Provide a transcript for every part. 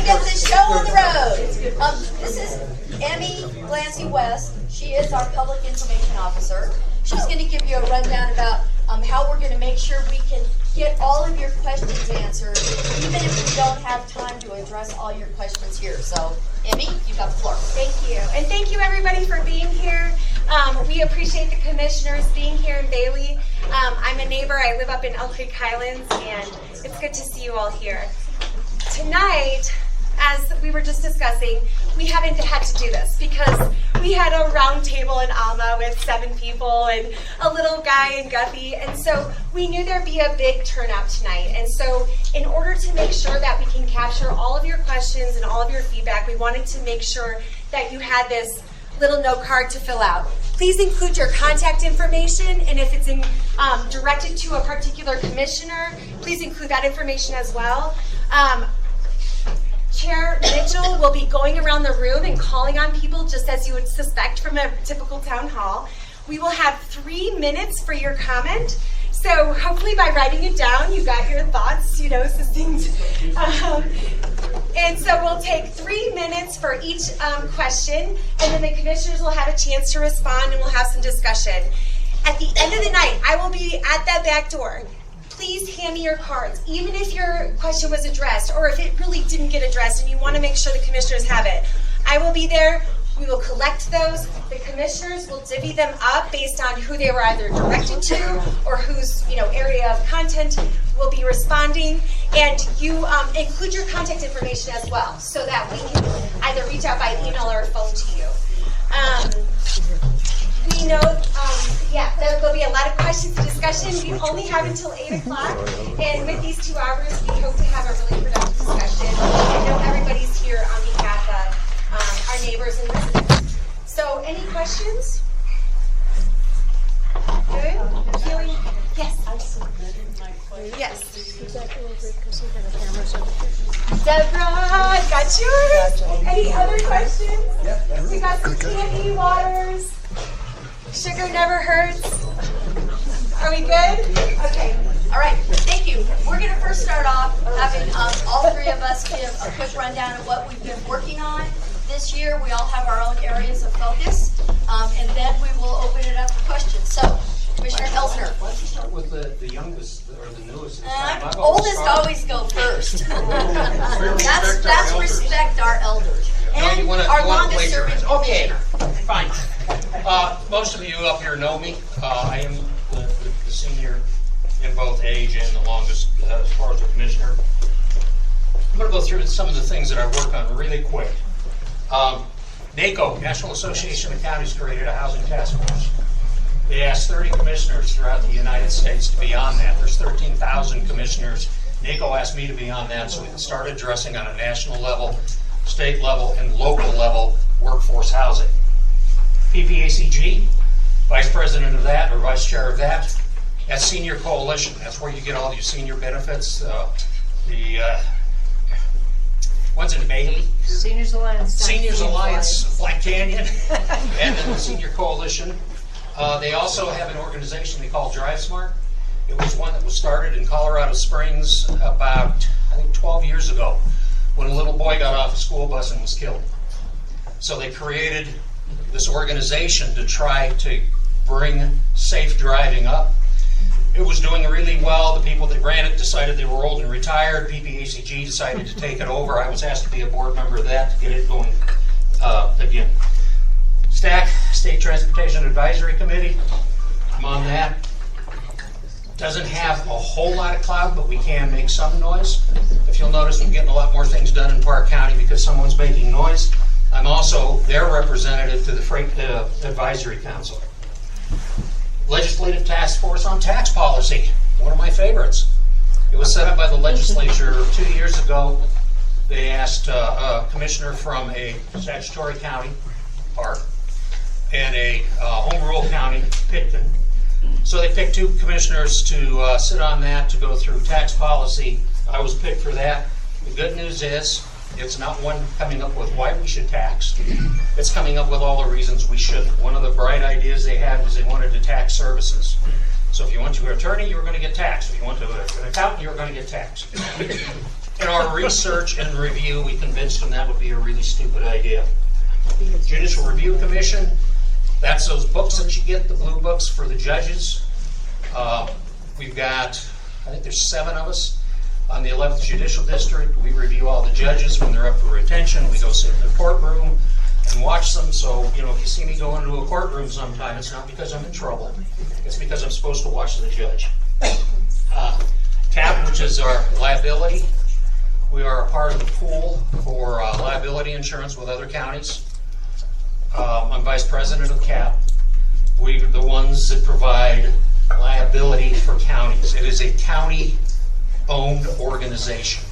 get this show on the road. This is Emmy Glancy West. She is our public information officer. She's going to give you a rundown about how we're going to make sure we can get all of your questions answered, even if we don't have time to address all your questions here. So, Emmy, you've got the floor. Thank you. And thank you, everybody, for being here. We appreciate the commissioners being here in Bailey. I'm a neighbor. I live up in Elk Creek Highlands, and it's good to see you all here. Tonight, as we were just discussing, we haven't had to do this because we had a round table in Alma with 7 people and a little guy in Guthrie, and so we knew there'd be a big turnout tonight. And so in order to make sure that we can capture all of your questions and all of your feedback, we wanted to make sure that you had this little note card to fill out. Please include your contact information, and if it's directed to a particular commissioner, please include that information as well. Chair Mitchell will be going around the room and calling on people just as you would suspect from a typical town hall. We will have 3 minutes for your comment. So hopefully by writing it down, you got your thoughts, succinct. And so we'll take 3 minutes for each question, and then the commissioners will have a chance to respond and we'll have some discussion. At the end of the night, I will be at that back door. Please hand me your cards, even if your question was addressed or if it really didn't get addressed and you want to make sure the commissioners have it. I will be there. We will collect those. The commissioners will divvy them up based on who they were either directed to or whose area of content will be responding. And you include your contact information as well so that we can either reach out by email or phone to you. We know, there'll be a lot of questions and discussion. We only have until 8 o'clock, and with these 2 hours, we hope to have a really productive discussion. I know everybody's here on behalf of our neighbors and residents. So, any questions? Good? Healing? Yes. I submitted my question. Yes. Because Deborah, I got yours. Any other questions? We got some candy, waters. Sugar never hurts. Are we good? Okay. All right, thank you. We're going to first start off having all 3 of us give a quick rundown of what we've been working on this year. We all have our own areas of focus, and then we will open it up for questions. So, Commissioner Elsner. Why don't you start with the youngest or the newest? Oldest always go first. That's respect our elders. And our longest serving commissioner. Fine. Most of you up here know me. I am the senior in both age and the longest as far as the commissioner. I'm going to go through some of the things that I work on really quick. NACO, National Association of Counties, created a housing task force. They asked 30 commissioners throughout the United States to be on that. There's 13,000 commissioners. NACO asked me to be on that so we can start addressing on a national level, state level, and local level workforce housing. PPACG, vice president of that, or vice chair of that, that's Senior Coalition. That's where you get all your senior benefits. The one's in Bailey. Seniors Alliance. Seniors Alliance, Black Canyon, and then the Senior Coalition. They also have an organization they call Drive Smart. It was one that was started in Colorado Springs about, I think, 12 years ago when a little boy got off a school bus and was killed. So they created this organization to try to bring safe driving up. It was doing really well. The people that ran it decided they were old and retired. PPACG decided to take it over. I was asked to be a board member of that to get it going again. STAC, State Transportation Advisory Committee, I'm on that. Doesn't have a whole lot of clout, but we can make some noise. If you'll notice, we're getting a lot more things done in Park County because someone's making noise. I'm also their representative to the Freight Advisory Council. Legislative Task Force on Tax Policy, one of my favorites. It was set up by the legislature 2 years ago. They asked a commissioner from a statutory county, Park, and a home rule county, Pitkin. So they picked 2 commissioners to sit on that to go through tax policy. I was picked for that. The good news is it's not one coming up with why we should tax. It's coming up with all the reasons we shouldn't. One of the bright ideas they had was they wanted to tax services. So if you went to an attorney, you were going to get taxed. If you went to an accountant, you were going to get taxed. In our research and review, we convinced them that would be a really stupid idea. Judicial Review Commission, that's those books that you get, the blue books for the judges. We've got, I think there's 7 of us on the 11th Judicial District. We review all the judges when they're up for retention. We go sit in the courtroom and watch them. So, you know, if you see me go into a courtroom sometime, it's not because I'm in trouble. It's because I'm supposed to watch the judge. CAP, which is our liability. We are a part of the pool for liability insurance with other counties. I'm vice president of CAP. We're the ones that provide liability for counties. It is a county-owned organization.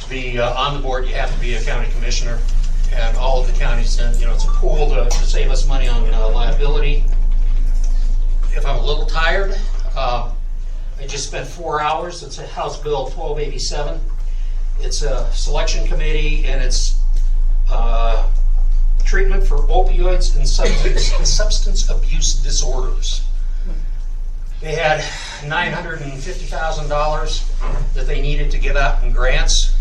To be on the board, you have to be a county commissioner, and all of the counties, you know, it's a pool to save us money on liability. If I'm a little tired, I just spent 4 hours. It's a House Bill 1287. It's a selection committee, and it's treatment for opioids and substance abuse disorders. They had $950,000 that they needed to give out in grants.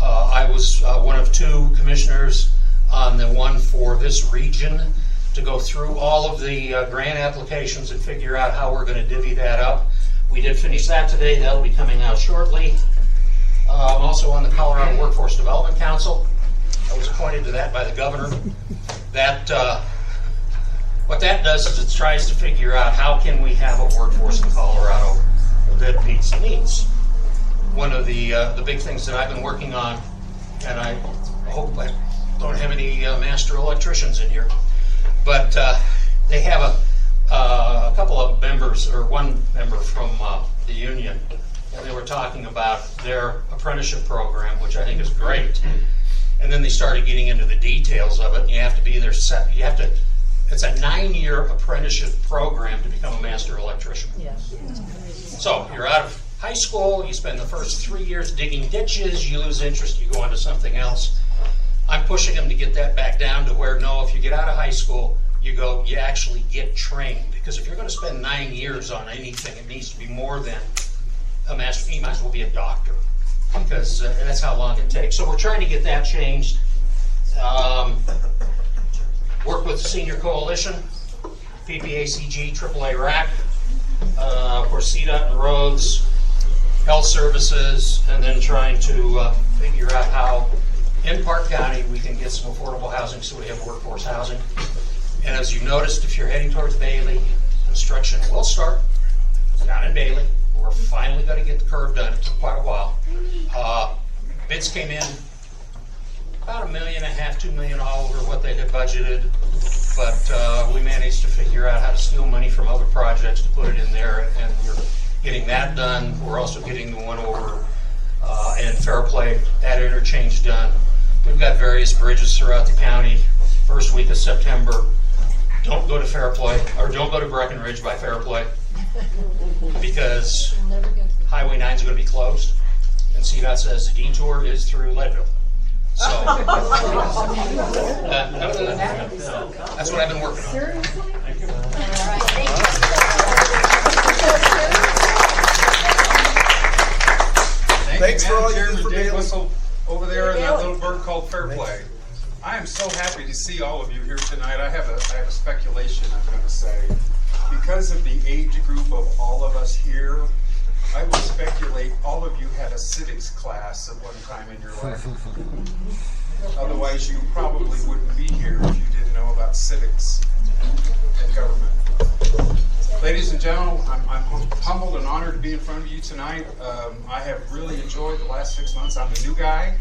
I was one of 2 commissioners on the one for this region to go through all of the grant applications and figure out how we're going to divvy that up. We did finish that today. That'll be coming out shortly. I'm also on the Colorado Workforce Development Council. I was appointed to that by the governor. That what that does is it tries to figure out how can we have a workforce in Colorado that meets needs. One of the big things that I've been working on, and I hope I don't have any master electricians in here, but they have a couple of members, or one member from the union, and they were talking about their apprenticeship program, which I think is great. And then they started getting into the details of it. And you have to be there. It's a 9-year apprenticeship program to become a master electrician. Yes. So you're out of high school. You spend the first 3 years digging ditches. You lose interest. You go on to something else. I'm pushing them to get that back down to where, no, if you get out of high school, you actually get trained. Because if you're going to spend 9 years on anything, it needs to be more than a master. You might as well be a doctor, because that's how long it takes. So we're trying to get that changed. Work with the Senior Coalition, PPACG, AAA RAC, of course CDOT and roads, health services, and then trying to figure out how in Park County we can get some affordable housing so we have workforce housing. And as you noticed, if you're heading towards Bailey, construction will start down in Bailey. We're finally going to get the curve done. It took quite a while. Bids came in about $1.5 million, $2 million over what they had budgeted, but we managed to figure out how to steal money from other projects to put it in there, and we're getting that done. We're also getting the one over in Fairplay, that interchange done. We've got various bridges throughout the county. First week of September, don't go to Fairplay, or don't go to Breckenridge by Fairplay, because Highway 9 is going to be closed, and CDOT says the detour is through Leadville. So, no, that's what I've been working on. All right, thank you. Thanks for all you Chairman do for Dave Bailey. Wissel over there in that little bird called Fairplay. I am so happy to see all of you here tonight. I have a speculation I'm going to say. Because of the age group of all of us here, I would speculate all of you had a civics class at one time in your life. Otherwise, you probably wouldn't be here if you didn't know about civics and government. Ladies and gentlemen, I'm humbled and honored to be in front of you tonight. I have really enjoyed the last 6 months. I'm a new guy.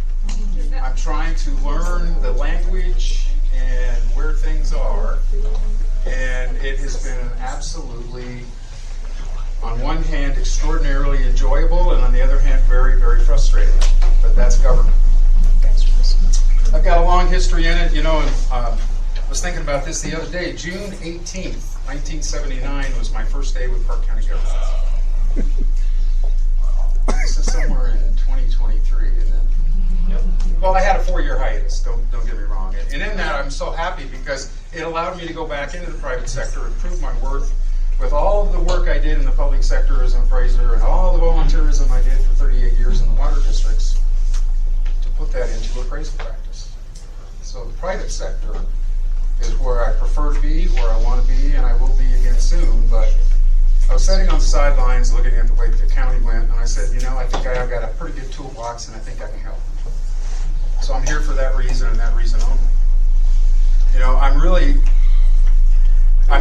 I'm trying to learn the language and where things are. And it has been absolutely, on one hand, extraordinarily enjoyable, and on the other hand, very, very frustrating. But that's government. I've got a long history in it, you know, and I was thinking about this the other day. June 18th, 1979 was my first day with Park County government. This is somewhere in 2023, isn't it? Yep. Well, I had a 4-year hiatus, don't get me wrong. And in that, I'm so happy because it allowed me to go back into the private sector and prove my worth with all of the work I did in the public sector as an appraiser and all the volunteerism I did for 38 years in the water districts. private sector is where I prefer to be, where I want to be, and I will be again soon. But I was sitting on the sidelines looking at the way the county went, and I said, you know, I think I've got a pretty good toolbox, and I think I can help. So I'm here for that reason and that reason only. You know, I'm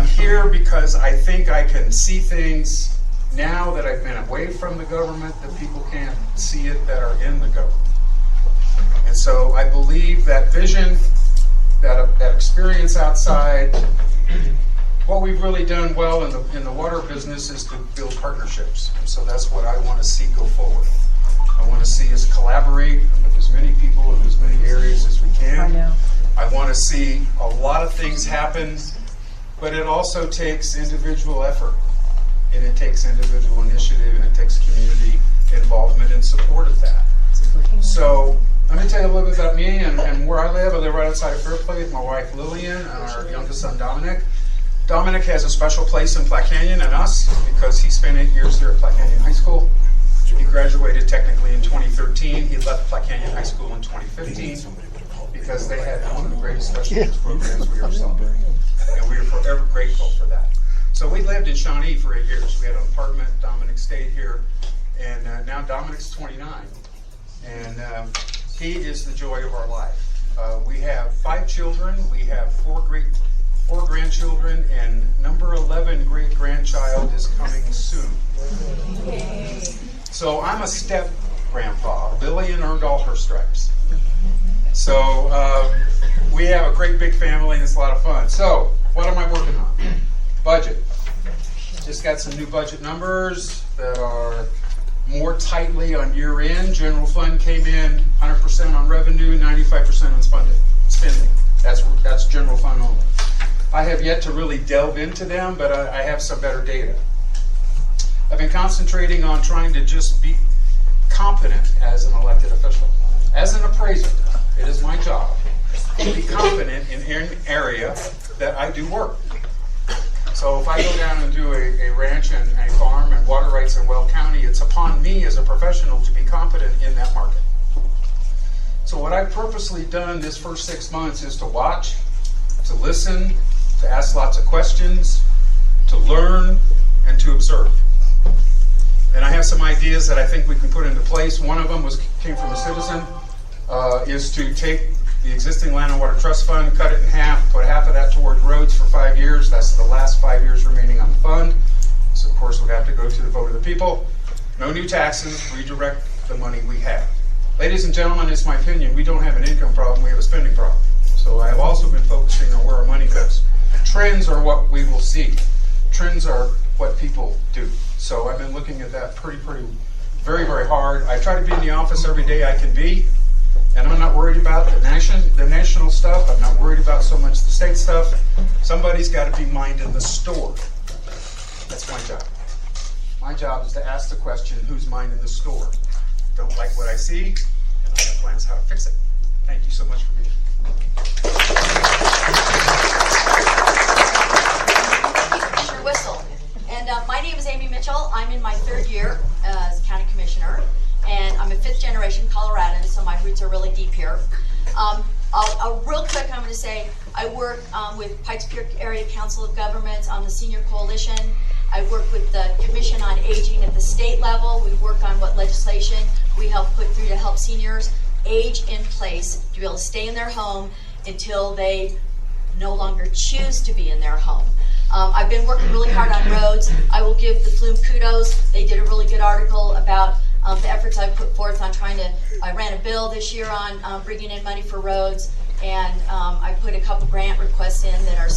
here because I think I can see things now that I've been away from the government that people can't see it that are in the government. And so I believe that vision, that experience outside, what we've really done well in the water business is to build partnerships. And so that's what I want to see go forward. I want to see us collaborate with as many people in as many areas as we can. I want to see a lot of things happen, but it also takes individual effort. And it takes individual initiative, and it takes community involvement and support of that. So let me tell you a little bit about me and where I live. I live right outside of Fairplay with my wife Lillian and our youngest son Dominic. Dominic has a special place in Platte Canyon and us because he spent 8 years here at Platte Canyon High School. He graduated technically in 2013. He left Platte Canyon High School in 2015 because they had one of the greatest special needs programs we ever saw. And we are forever grateful for that. So we lived in Shawnee for 8 years. We had an apartment. Dominic stayed here. And now Dominic's 29. And he is the joy of our life. We have 5 children. We have 4 grandchildren. And number 11 great-grandchild is coming soon. So I'm a step-grandpa. Lillian earned all her stripes. So we have a great big family, and it's a lot of fun. So what am I working on? Budget. Just got some new budget numbers that are more tightly on year end. General fund came in 100% on revenue, 95% on spending. That's general fund only. I have yet to really delve into them, but I have some better data. I've been concentrating on trying to just be competent as an elected official. As an appraiser, it is my job to be competent in an area that I do work. So if I go down and do a ranch and a farm and water rights in Weld County, it's upon me as a professional to be competent in that market. So what I've purposely done this first 6 months is to watch, to listen, to ask lots of questions, to learn, and to observe. And I have some ideas that I think we can put into place. One of them came from a citizen, is to take the existing Land and Water Trust Fund, cut it in half, put half of that toward roads for 5 years. That's the last 5 years remaining on the fund. So of course we'd have to go to the vote of the people. No new taxes, redirect the money we have. Ladies and gentlemen, it's my opinion, we don't have an income problem, we have a spending problem. So I have also been focusing on where our money goes. Trends are what we will see. Trends are what people do. So I've been looking at that very, very hard. I try to be in the office every day I can be. And I'm not worried about the national stuff. I'm not worried about so much the state stuff. Somebody's got to be minding the store. That's my job. My job is to ask the question, who's minding the store? Don't like what I see, and I have plans how to fix it. Thank you so much for being here. Thank you, Commissioner Wissel. And my name is Amy Mitchell. I'm in my 3rd year as County Commissioner. And I'm a 5th generation Coloradan, so my roots are really deep here. Real quick, I'm going to say I work with Pikes Peak Area Council of Governments on the Senior Coalition. I work with the Commission on Aging at the state level. We work on what legislation we help put through to help seniors age in place to be able to stay in their home until they no longer choose to be in their home. I've been working really hard on roads. I will give the Flume kudos. They did a really good article about the efforts I've put forth on I ran a bill this year on bringing in money for roads, and I put a couple grant requests in that they're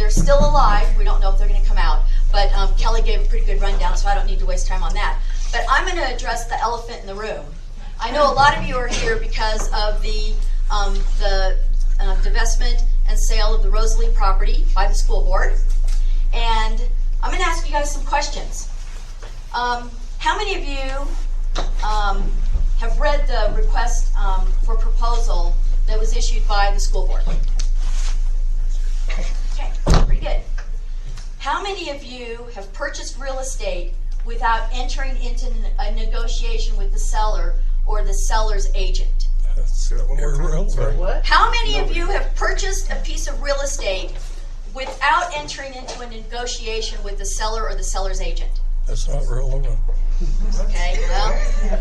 still alive. We don't know if they're going to come out, but Kelly gave a pretty good rundown, so I don't need to waste time on that. But I'm going to address the elephant in the room. I know a lot of you are here because of the divestment and sale of the Rosalie property by the school board, and I'm going to ask you guys some questions. How many of you have read the request for proposal that was issued by the school board? Okay, pretty good. How many of you have purchased real estate without entering into a negotiation with the seller or the seller's agent? That's irrelevant. What? How many of you have purchased a piece of real estate without entering into a negotiation with the seller or the seller's agent? That's not relevant. Okay, well,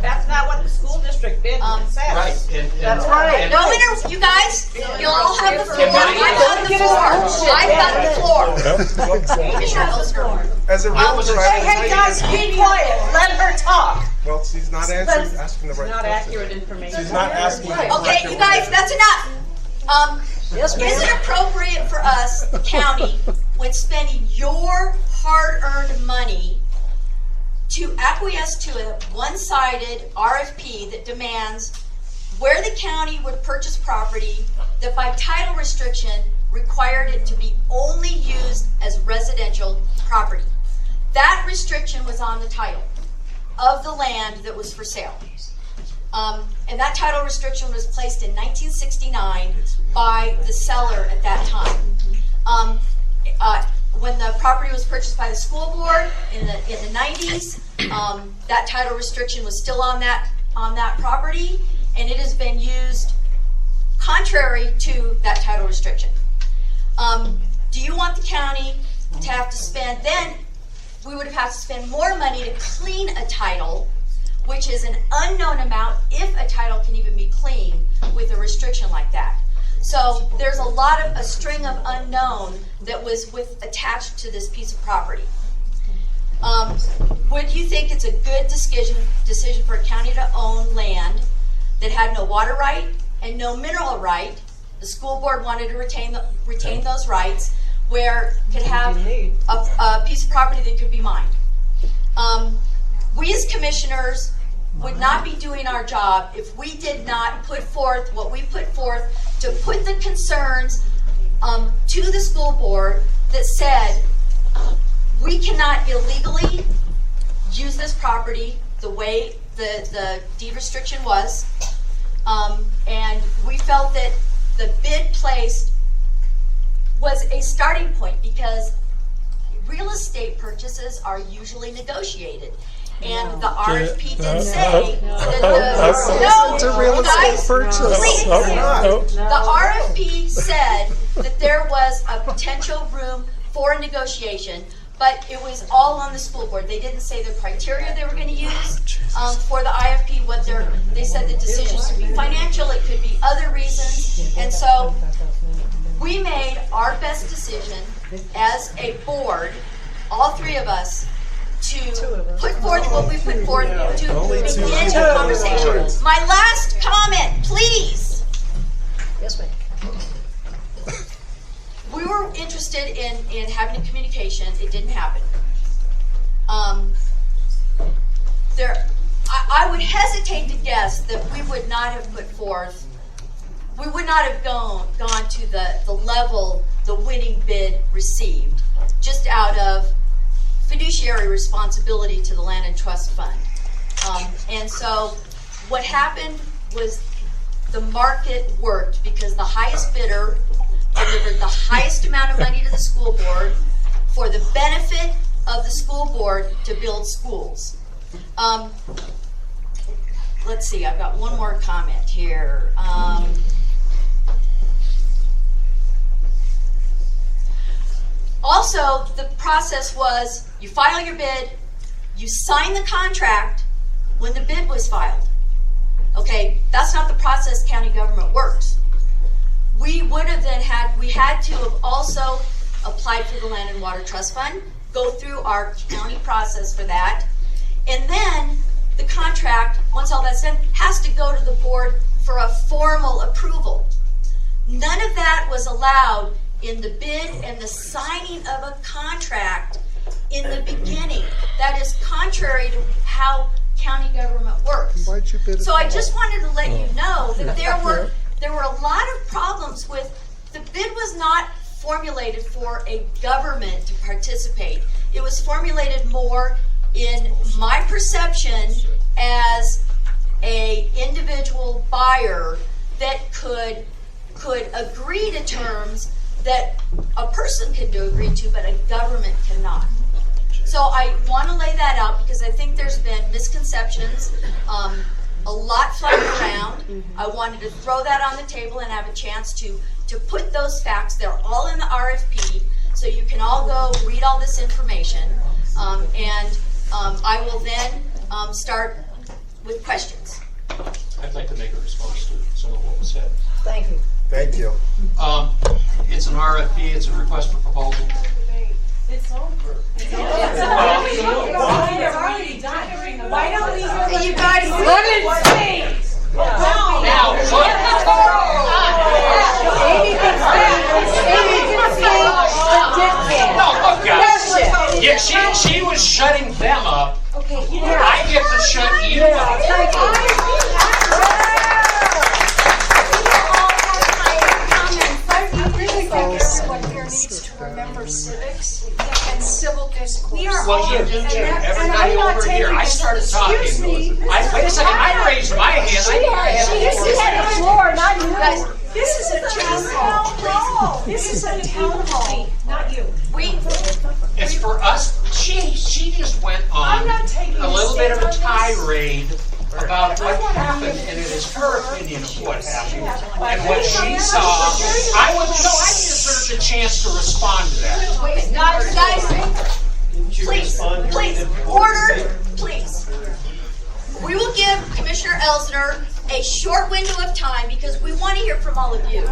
That's not what the school district bid says. Right. That's right. no, you guys, you'll all have the floor. I've got the floor. I've got the floor. Commissioner Elsner. As a real Hey, guys, be quiet. Let her talk. well, she's not answering, asking the right Not question. accurate information. She's not asking. Okay, you guys, that's enough. Yes, Is it appropriate for us, the county, when spending your hard-earned money, to acquiesce to a one-sided RFP that demands where the county would purchase property that by title restriction required it to be only used as residential property? That restriction was on the title of the land that was for sale. And that title restriction was placed in 1969 by the seller at that time. When the property was purchased by the school board in the 90s, that title restriction was still on that property, and it has been used contrary to that title restriction. Do you want the county to have to spend, then we would have had to spend more money to clean a title, which is an unknown amount if a title can even be cleaned with a restriction like that. So there's a string of unknown that was attached to this piece of property. Would you think it's a good decision for a county to own land that had no water right and no mineral right? The school board wanted to retain those rights, where it could have a piece of property that could be mined. We as commissioners would not be doing our job if we did not put forth what we put forth to put the concerns to the school board that said we cannot illegally use this property the way the deed restriction was, and we felt that the bid placed was a starting point, because real estate purchases are usually negotiated. And the RFP didn't say that It's a real estate purchase. please. No. The RFP said that there was a potential room for a negotiation, but it was all on the school board. They didn't say the criteria they were going to use for the IFP. They said the decisions could be financial, it could be other reasons, and so we made our best decision as a board, all three of us, to put forth what we put forth to begin the conversation. My last comment, please. Yes, ma'am. We were interested in having a communication. It didn't happen. I would hesitate to guess that we would not have put forth, we would not have gone to the level the winning bid received, just out of fiduciary responsibility to the Land and Trust Fund. And so what happened was the market worked, because the highest bidder delivered the highest amount of money to the school board for the benefit of the school board to build schools. Let's see, I've got one more comment here. Also, the process was you file your bid, you sign the contract when the bid was filed. Okay, that's not the process county government works. We would have then we had to have also applied for the Land and Water Trust Fund, go through our county process for that, and then the contract, once all that's done, has to go to the board for a formal approval. None of that was allowed in the bid and the signing of a contract in the beginning. That is contrary to how county government works. Why'd you bid it So I all? just wanted to let you know that there were a lot of problems with the bid. Was not formulated for a government to participate. It was formulated more in my perception as a individual buyer that could agree to terms that a person can agree to, but a government cannot. So I want to lay that out, because I think there's been misconceptions, a lot flying around. I wanted to throw that on the table and have a chance to put those facts. They're all in the RFP, so you can all go read all this information. I will then start with questions. I'd like to make a response to some of what was said. Thank you. Thank you. It's an RFP, it's a request for proposal. It's over. Why don't we hear You guys, Now, look, guys. Yeah, she was shutting them up. Okay, I get to shut you up. I really think everyone here needs to remember civics and civil discourse. We are Well, all, you do too. and Everybody I'm not over here. I taking started this. talking. Excuse me. Wait a second. I raised my hand. She had the floor, not you. guys, This is a town hall. This is a town hall. not you. It's for us. She just went on I'm not taking a little a bit of a stand on this. tirade about what happened, and it is her opinion of what happened and what she saw. I deserve the chance to respond to that. guys, please, order, please. We will give Commissioner Elsner a short window of time because we want to hear from all of you.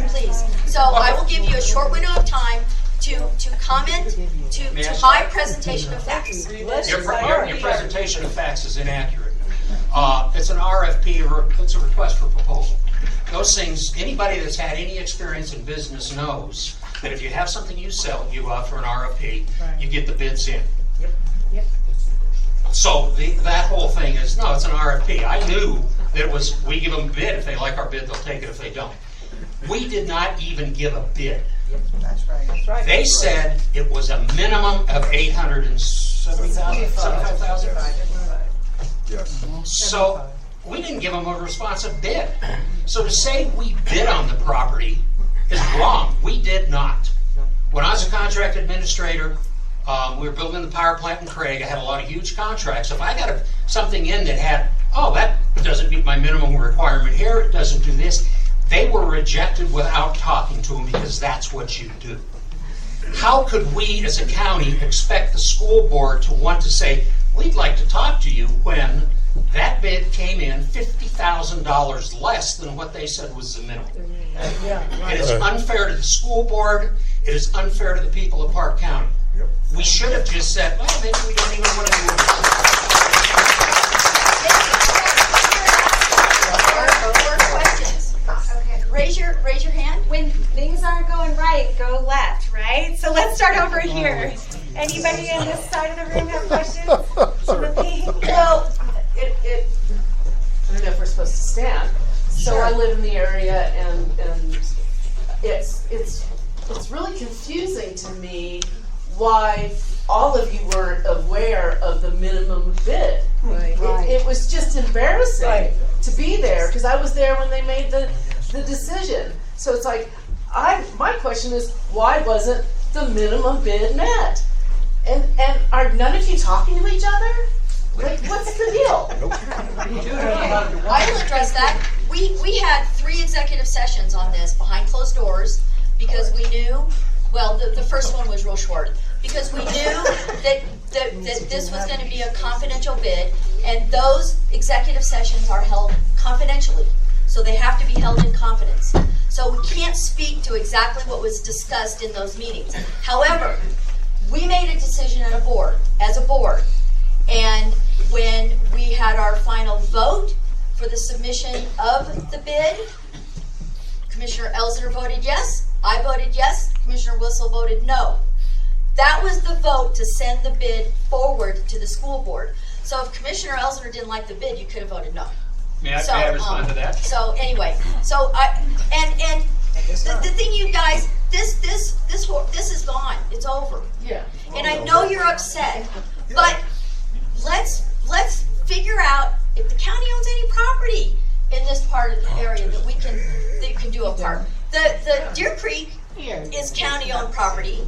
Please. So I will give you a short window of time to comment to my presentation of facts. Your presentation of facts is inaccurate. It's an RFP, it's a request for proposal. Those things, anybody that's had any experience in business knows that if you have something you sell, you go out for an RFP, you get the bids in. So that whole thing is, no, it's an RFP. I knew that it was, we give them a bid. If they like our bid, they'll take it. If they don't. We did not even give a bid. That's right. They said it was a minimum of $875,000. Yes. So we didn't give them a responsive bid. So to say we bid on the property is wrong. We did not. When I was a contract administrator, we were building the power plant in Craig. I had a lot of huge contracts. If I got something in that had, that doesn't meet my minimum requirement here, it doesn't do this, they were rejected without talking to them because that's what you do. How could we as a county expect the school board to want to say, we'd like to talk to you when that bid came in $50,000 less than what they said was the minimum? It is unfair to the school board. It is unfair to the people of Park County. Yep. We should have just said, well, maybe we don't even want to do it. More questions? Okay. Raise your hand. When things aren't going right, go left, right? So let's start over here. Anybody on this side of the room have questions? Well, I don't know if we're supposed to stand. So I live in the area, and it's really confusing to me why all of you weren't aware of the minimum bid. It was just embarrassing to be there because I was there when they made the decision. So it's like, my question is, why wasn't the minimum bid met? And are none of you talking to each other? Like, what's the deal? I will address that. We had 3 executive sessions on this behind closed doors because we knew, well, the first one was real short, because we knew that this was going to be a confidential bid, and those executive sessions are held confidentially. So they have to be held in confidence. So we can't speak to exactly what was discussed in those meetings. However, we made a decision as a board, and when we had our final vote for the submission of the bid, Commissioner Elsner voted yes, I voted yes, Commissioner Wissel voted no. That was the vote to send the bid forward to the school board. So if Commissioner Elsner didn't like the bid, you could have voted no. May I respond to that? So anyway, the thing, you guys, this is gone. It's over. Yeah. And I know you're upset, but let's figure out if the county owns any property in this part of the area that you can do a park. The Deer Creek is county-owned property,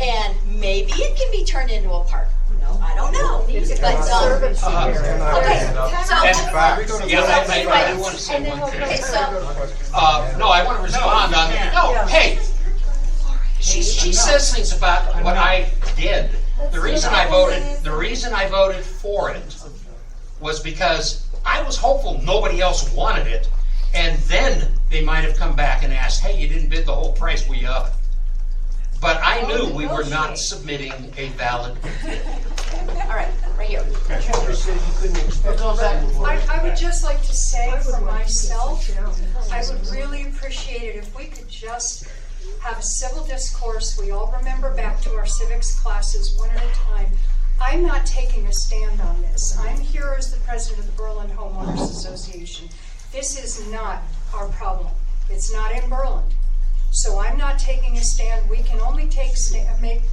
and maybe it can be turned into a park. No, I don't know. But, okay, so, I do want to say one thing. okay, so, No, I want to respond on that. No, hey, she says things about what I did. The reason I voted for it was because I was hopeful nobody else wanted it, and then they might have come back and asked, hey, you didn't bid the whole price, will you up it? But I knew we were not submitting a valid bid. all right, right here. I would just like to say for myself, I would really appreciate it if we could just have a civil discourse. We all remember back to our civics classes one at a time. I'm not taking a stand on this. I'm here as the president of the Burland Homeowners Association. This is not our problem. It's not in Burland. So I'm not taking a stand. We can only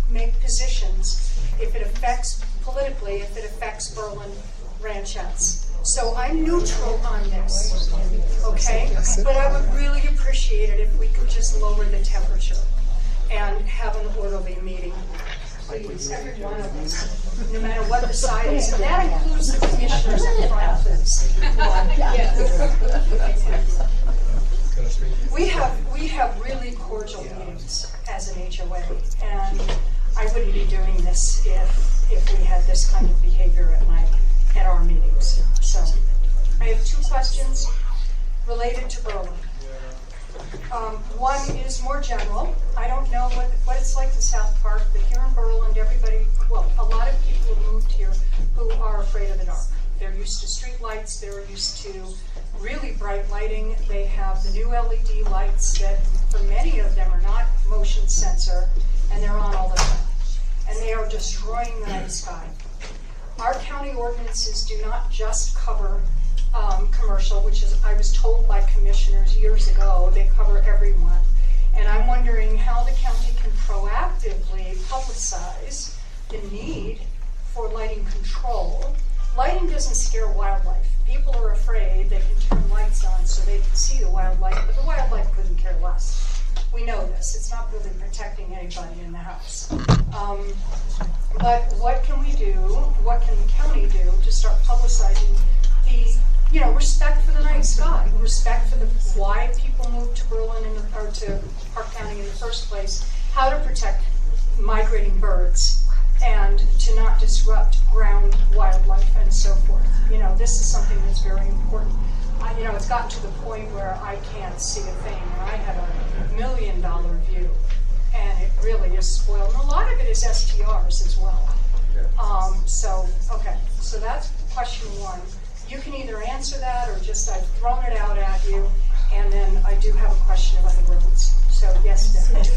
make positions if it affects politically, if it affects Burland ranchettes. So I'm neutral on this, okay? But I would really appreciate it if we could just lower the temperature and have an orderly meeting. Please, every one of us, no matter what the side is, and that includes the commissioners in front of us. We have really cordial meetings as an HOA, and I wouldn't be doing this if we had this kind of behavior at our meetings. So I have two questions related to Burland. One is more general. I don't know what it's like in South Park, but here in Burland, a lot of people have moved here who are afraid of the dark. They're used to street lights. They're used to really bright lighting. They have the new LED lights that, for many of them, are not motion sensor, and they're on all the time. And they are destroying the night sky. Our county ordinances do not just cover commercial, which is, I was told by commissioners years ago, they cover everyone. And I'm wondering how the county can proactively publicize the need for lighting control. Lighting doesn't scare wildlife. People are afraid they can turn lights on so they can see the wildlife, but the wildlife couldn't care less. We know this. It's not really protecting anybody in the house. But what can we do, what can the county do to start publicizing the respect for the night sky, respect for why people moved to Burland or to Park County in the first place, how to protect migrating birds, and to not disrupt ground wildlife and so forth. This is something that's very important. It's gotten to the point where I can't see a thing, and I have a $1 million view, and it really is spoiled. And a lot of it is STRs as well. So that's question one. You can either answer that or just I've thrown it out at you, and then I do have a question about the roads. So yes, Dick.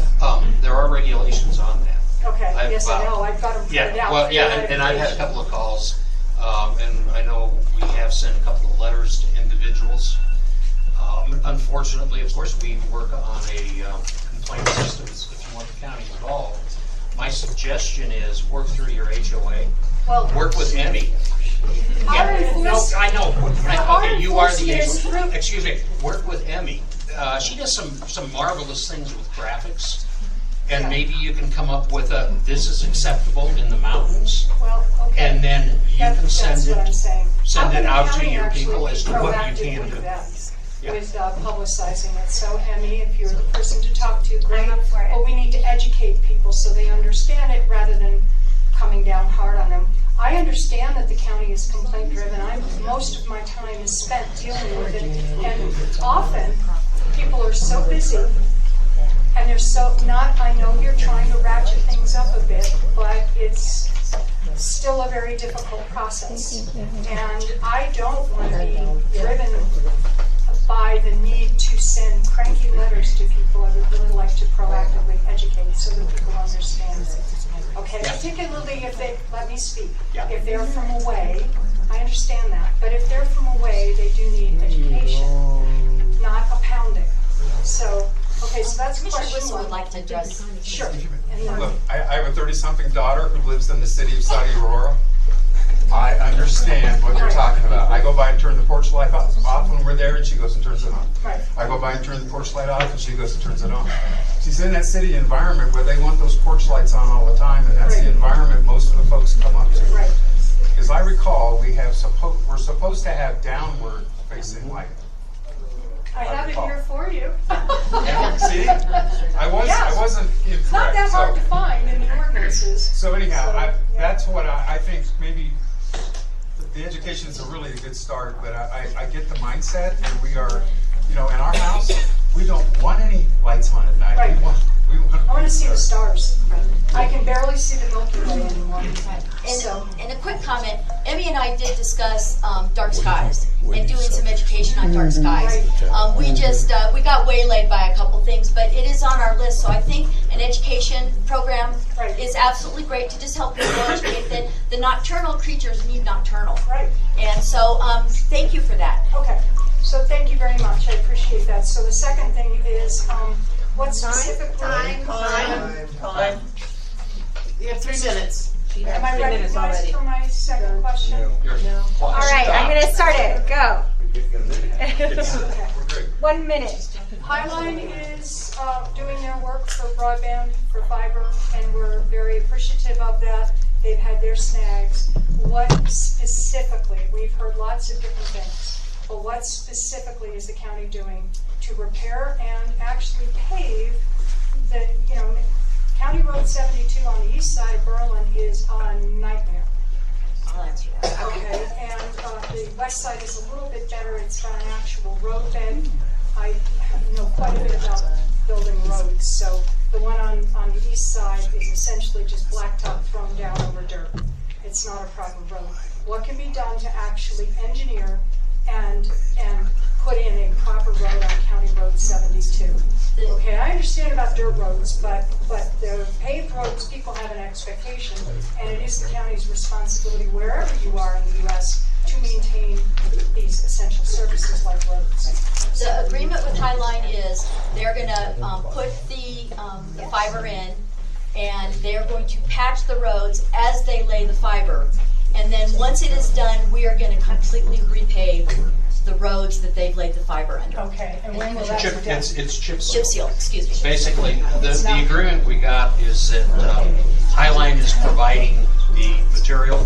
There are regulations on that. Okay, yes, I know. I've got them printed out. And I've had a couple of calls, and I know we have sent a couple of letters to individuals. Unfortunately, of course, we work on a complaint system if you want the county involved. My suggestion is work through your HOA. Well, work with Emmy. I know. Okay, you are the HOA. Excuse me. Work with Emmy. She does some marvelous things with graphics. And maybe you can come up with this is acceptable in the mountains. Well, okay. And then you can send it out to your people as to what you can do. With publicizing it. So, Emmy, if you're the person to talk to, great. I'm up for it. But we need to educate people so they understand it rather than coming down hard on them. I understand that the county is complaint driven. Most of my time is spent dealing with it, and often people are so busy and they're so not. I know you're trying to ratchet things up a bit, but it's still a very difficult process, and I don't want to be driven by the need to send cranky letters to people. I would really like to proactively educate so that people understand it. Okay, particularly if they, let me speak, if they're from away, I understand that, but if they're from away, they do need education, not a pounding. So, okay, so that's question Wissel one. would like to address. Sure. And then, Look, I have a 30-something daughter who lives in the city of Saudi Aurora. I understand what you're talking about. I go by and turn the porch light off when we're there, and she goes and turns it on. Right. I go by by and turn the porch light off, and she goes and turns it on. She's in that city environment where they want those porch lights on all the time, and that's the environment most of the folks come up to. Right. As I recall, we're supposed to have downward facing light. I have it here for you. Yeah, see, I wasn't incorrect. It's not that hard to find in the ordinances. So anyhow, So, that's what I think. Maybe the education is a really good start, but I get the mindset, and we are, in our house, we don't want any lights on at night. Right. We want I want to see the stars. I can barely see the Milky Way anymore. And a quick comment, Emmy and I did discuss dark skies and doing some education on dark skies. We got waylaid by a couple things, but it is on our list, so I think an education program is absolutely great to just help people educate that the nocturnal creatures need nocturnal. Right. And so thank you for that. Okay. So thank you very much. I appreciate that. So the second thing is what specifically... Time. You have 3 minutes. Am I ready, guys, for my second question? All right, I'm going to start it. Go. Okay. 1 minute. Highline is doing their work for broadband, for fiber, and we're very appreciative of that. They've had their snags. What specifically, we've heard lots of different things, but what specifically is the county doing to repair and actually pave the, County Road 72 on the east side of Burland is a nightmare. I'll answer that. Okay, and the west side is a little bit better. It's got an actual road bed. I know quite a bit about building roads, so the one on the east side is essentially just blacktop thrown down over dirt. It's not a proper road. What can be done to actually engineer and put in a proper road on County Road 72? Okay, I understand about dirt roads, but the paved roads, people have an expectation, and it is the county's responsibility, wherever you are in the U.S., to maintain these essential services like roads. The agreement with Highline is they're going to put the fiber in, and they're going to patch the roads as they lay the fiber. And then once it is done, we are going to completely repave the roads that they've laid the fiber under. Okay, and when will that be done? It's chip seal. Chip seal, excuse me. Basically, the agreement we got is that Highline is providing the material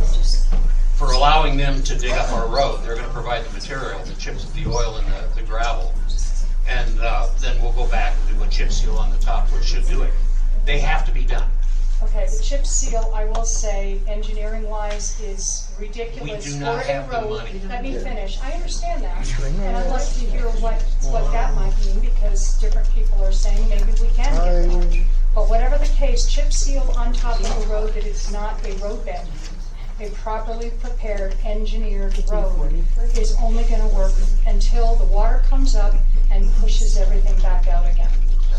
for allowing them to dig up our road. They're going to provide the material, the chips, the oil, and the gravel. And then we'll go back and do a chip seal on the top, which should do it. They have to be done. Okay, the chip seal, I will say, engineering-wise, is ridiculous. We do not for a have the road. money. Let me finish. I understand that, and I'd like to hear what that might mean, because different people are saying maybe we can get one. But whatever the case, chip seal on top of a road that is not a road bed, a properly prepared, engineered road, is only going to work until the water comes up and pushes everything back out again.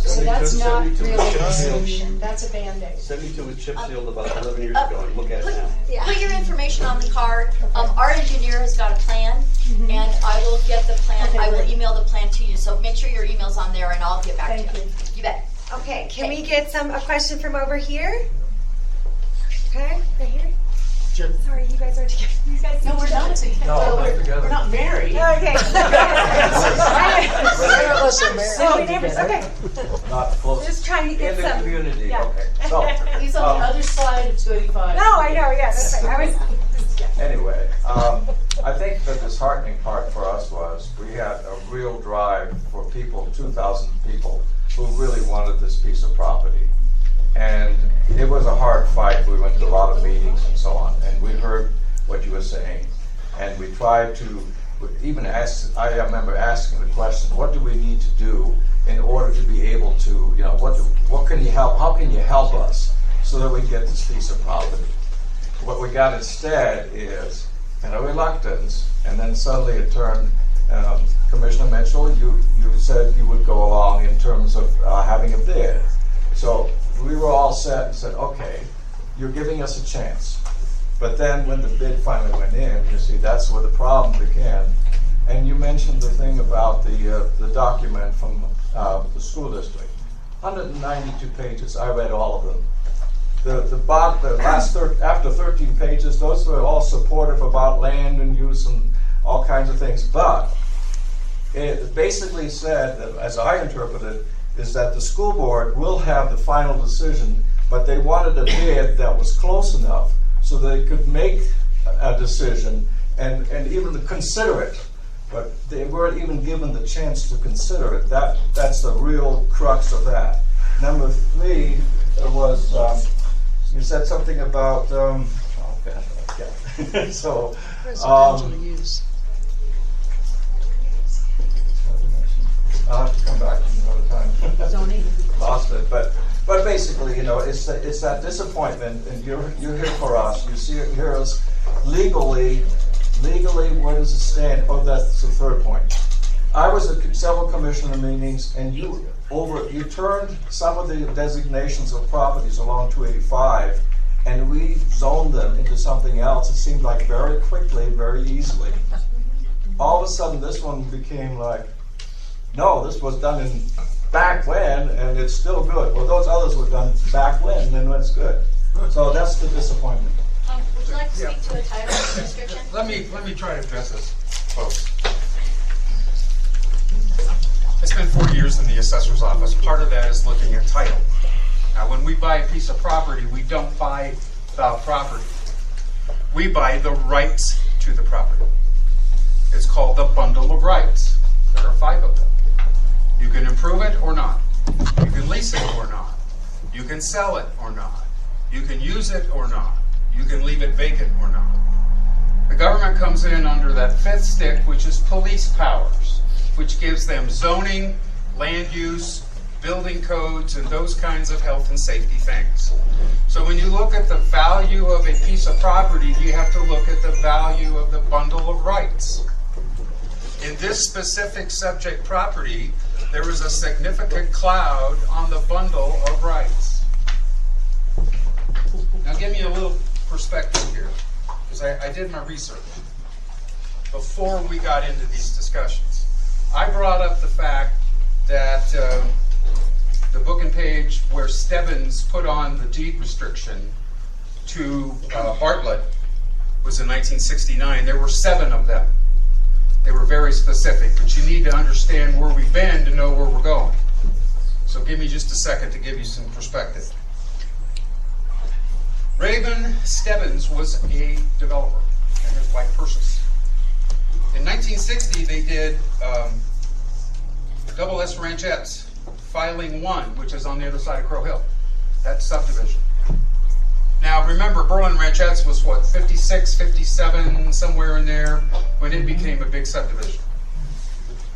So that's not really a solution. That's a Band-Aid. 72 was chip sealed about 11 years ago, and look at it now. Put your information on the card. Our engineer has got a plan, and I will get the plan. Okay, I will great. email the plan to you. So make sure your email's on there, and I'll get back Thank to you. you. You bet. Okay, can we get a question from over here? Okay, right here. Sorry, you guys are together. You guys No, we're not together. No, we're together. We're not married. Okay. So, Okay. Not close. Just trying to get In the some. community, yeah. okay. So, he's on the other side of 285. No, I know. Yeah, that's right. I was. Yeah. Anyway, I think the disheartening part for us was we had a real drive for people, 2,000 people, who really wanted this piece of property. And it was a hard fight. We went to a lot of meetings and so on. And we heard what you were saying. And we tried to even ask, I remember asking the question, what do we need to do in order to be able to, what can you help, how can you help us so that we get this piece of property? What we got instead is a reluctance, and then suddenly it turned, Commissioner Mitchell, you said you would go along in terms of having a bid. So we were all set and said, okay, you're giving us a chance. But then when the bid finally went in, you see, that's where the problem began. And you mentioned the thing about the document from the school district. 192 pages, I read all of them. After 13 pages, those were all supportive about land and use and all kinds of things. But it basically said, that, as I interpret it, is that the school board will have the final decision, but they wanted a bid that was close enough so they could make a decision and even consider it. But they weren't even given the chance to consider it. That's the real crux of that. Number 3 was, you said something about, so, Residential use. I'll have to come back another time. Zoning. Lost it, but basically, it's that disappointment, and you're here for us. You hear us legally. Where does it stand? Oh, that's the third point. I was at several commissioner meetings, and you turned some of the designations of properties along 285, and we zoned them into something else. It seemed like very quickly, very easily. All of a sudden, this one became like, no, this was done in back when, and it's still good. Well, those others were done back when, and it's good. So that's the disappointment. Would you like to speak to a title restriction? Let me try to address this, folks. I spent 4 years in the assessor's office. Part of that is looking at title. Now, when we buy a piece of property, we don't buy the property. We buy the rights to the property. It's called the bundle of rights. There are 5 of them. You can improve it or not. You can lease it or not. You can sell it or not. You can use it or not. You can leave it vacant or not. The government comes in under that 5th stick, which is police powers, which gives them zoning, land use, building codes, and those kinds of health and safety things. So when you look at the value of a piece of property, you have to look at the value of the bundle of rights. In this specific subject property, there is a significant cloud on the bundle of rights. Now give me a little perspective here, because I did my research before we got into these discussions. I brought up the fact that the book and page where Stebbins put on the deed restriction to Bartlett was in 1969. There were 7 of them. They were very specific, but you need to understand where we've been to know where we're going. So give me just a second to give you some perspective. Raven Stebbins was a developer, and his wife Persis. In 1960, they did Double S Ranchettes, Filing 1, which is on the other side of Crow Hill. That's subdivision. Now remember, Burland Ranchettes was what, 56, 57, somewhere in there, when it became a big subdivision.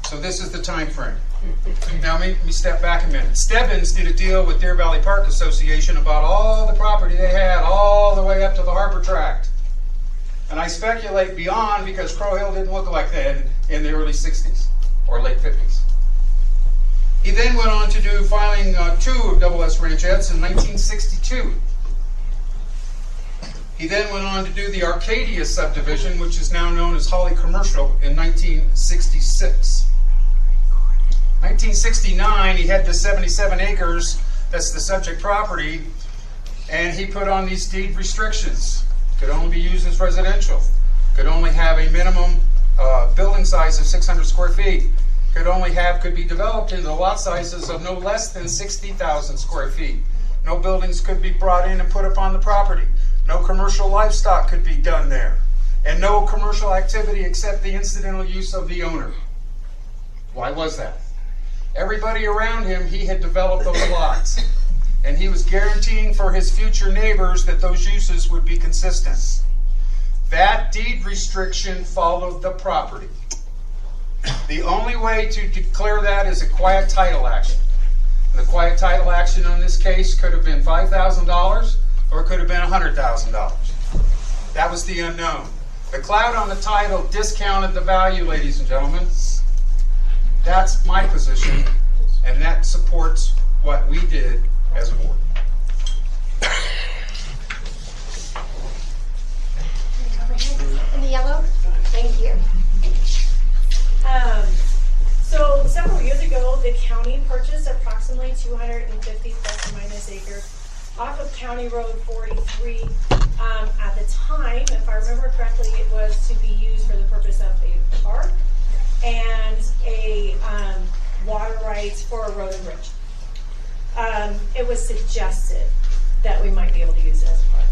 So this is the time frame. Now let me step back a minute. Stebbins did a deal with Deer Valley Park Association about all the property they had all the way up to the Harbor Tract. And I speculate beyond, because Crow Hill didn't look like that in the early 60s or late 50s. He then went on to do Filing 2 of Double S Ranchettes in 1962. He then went on to do the Arcadia subdivision, which is now known as Holly Commercial, in 1966. 1969, he had the 77 acres, that's the subject property, and he put on these deed restrictions. Could only be used as residential. Could only have a minimum building size of 600 square feet. Could be developed into lot sizes of no less than 60,000 square feet. No buildings could be brought in and put up on the property. No commercial livestock could be done there. And no commercial activity except the incidental use of the owner. Why was that? Everybody around him, he had developed those lots. And he was guaranteeing for his future neighbors that those uses would be consistent. That deed restriction followed the property. The only way to declare that is a quiet title action. And the quiet title action in this case could have been $5,000 or it could have been $100,000. That was the unknown. The cloud on the title discounted the value, ladies and gentlemen. That's my position, and that supports what we did as a board. In the yellow? Thank you. So several years ago, the county purchased approximately 250 plus or minus acres off of County Road 43. At the time, if I remember correctly, it was to be used for the purpose of a park and a rights for a road and bridge. It was suggested that we might be able to use it as a park.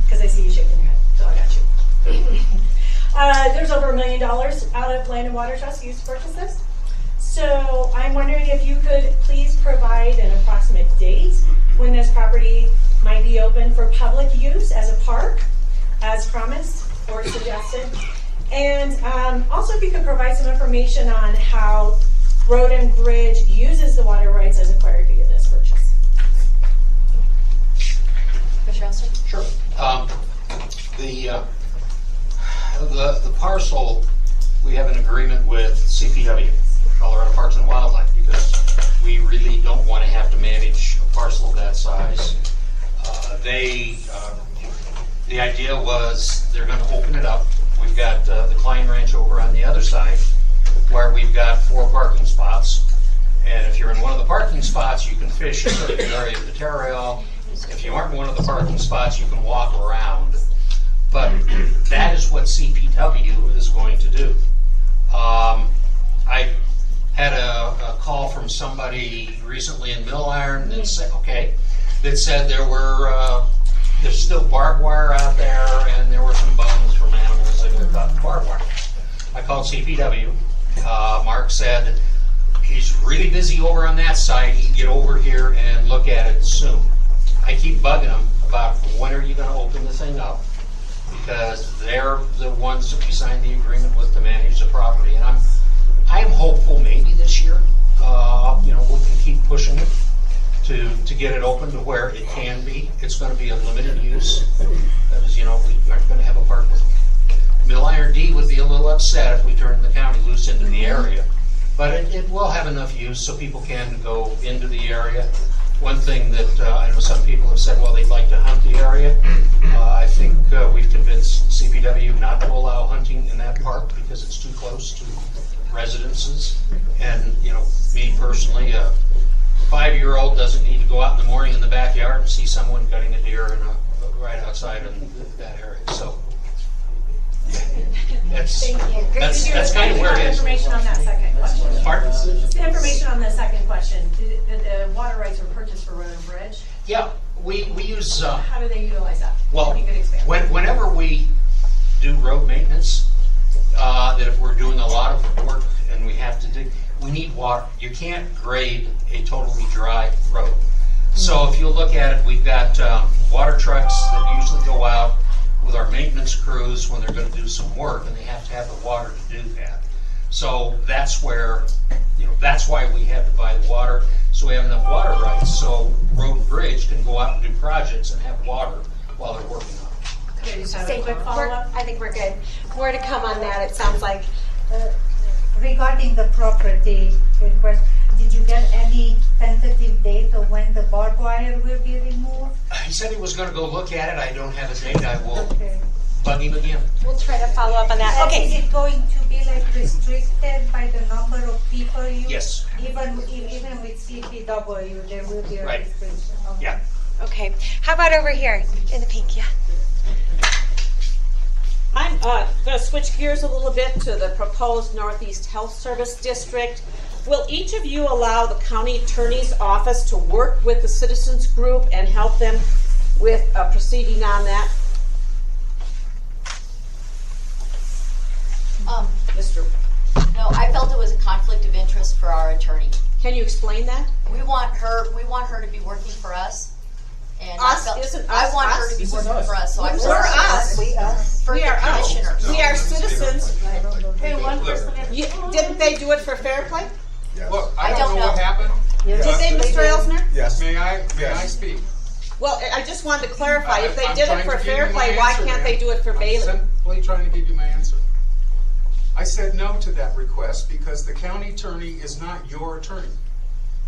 Because I see you shaking your head, so I got you. There's over $1 million out of Land and Water Trust used to purchase this. So I'm wondering if you could please provide an approximate date when this property might be open for public use as a park, as promised or suggested. And also if you could provide some information on how Road and Bridge uses the water rights as acquired via this purchase. Mr. Elsner? Sure. The parcel, we have an agreement with CPW, Colorado Parks and Wildlife, because we really don't want to have to manage a parcel of that size. The idea was they're going to open it up. We've got the Klein Ranch over on the other side, where we've got 4 parking spots. And if you're in one of the parking spots, you can fish a certain area of the terrail. If you aren't in one of the parking spots, you can walk around. But that is what CPW is going to do. I had a call from somebody recently in Mill Iron that said there's still barbed wire out there, and there were some bones from animals that got caught in barbed wire. I called CPW. Mark said he's really busy over on that side. He'd get over here and look at it soon. I keep bugging him about when are you going to open the thing up, because they're the ones that we signed the agreement with to manage the property. And I am hopeful maybe this year, we can keep pushing it to get it open to where it can be. It's going to be a limited use. That is, we aren't going to have a park with Mill Iron D would be a little upset if we turned the county loose into the area. But it will have enough use so people can go into the area. One thing that I know some people have said, well, they'd like to hunt the area. I think we've convinced CPW not to allow hunting in that park because it's too close to residences. And, me personally, a 5-year-old doesn't need to go out in the morning in the backyard and see someone gutting a deer right outside in that area. So that's kind of where it is. Information on that second question. Pardon? The information on the second question. The water rights were purchased for Road and Bridge. Yeah, we use. How do they utilize that? Well, if you could expand. Whenever we do road maintenance, that if we're doing a lot of work and we have to dig, we need water. You can't grade a totally dry road. So if you look at it, we've got water trucks that usually go out with our maintenance crews when they're going to do some work, and they have to have the water to do that. So that's where, that's why we have to buy the water, so we have enough water rights, so Road and Bridge can go out and do projects and have water while they're working on it. Okay, just have a quick follow-up. I think we're good. More to come on that, it sounds like. Regarding the property request, did you get any tentative date of when the barbed wire will be removed? He said he was going to go look at it. I don't have a date. I will Okay. bug him again. We'll try to follow up on that. And Okay. is it going to be restricted by the number of people you? Yes. Even with CPW, there will be a Right. restriction. Okay. Yeah. Okay. How about over here in the pink? Yeah. I'm going to switch gears a little bit to the proposed Northeast Health Service District. Will each of you allow the county attorney's office to work with the citizens group and help them with proceeding on that? Mr. No, I felt it was a conflict of interest for our attorney. Can you explain that? We want her to be working for us. And Us? I Us? want her to be This is working for us. So I'm We're us. for We the are us. commissioners. We are citizens. Hey, one person. Didn't they do it for fair play? Look, I I don't don't know what know. happened. Did they, Mr. Elsner? Yes. May I speak? Well, I just wanted to clarify, if they I'm did it trying for to give fair you my play, why answer, can't ma'am. they do it for I'm Bailey? simply trying to give you my answer. I said no to that request because the county attorney is not your attorney.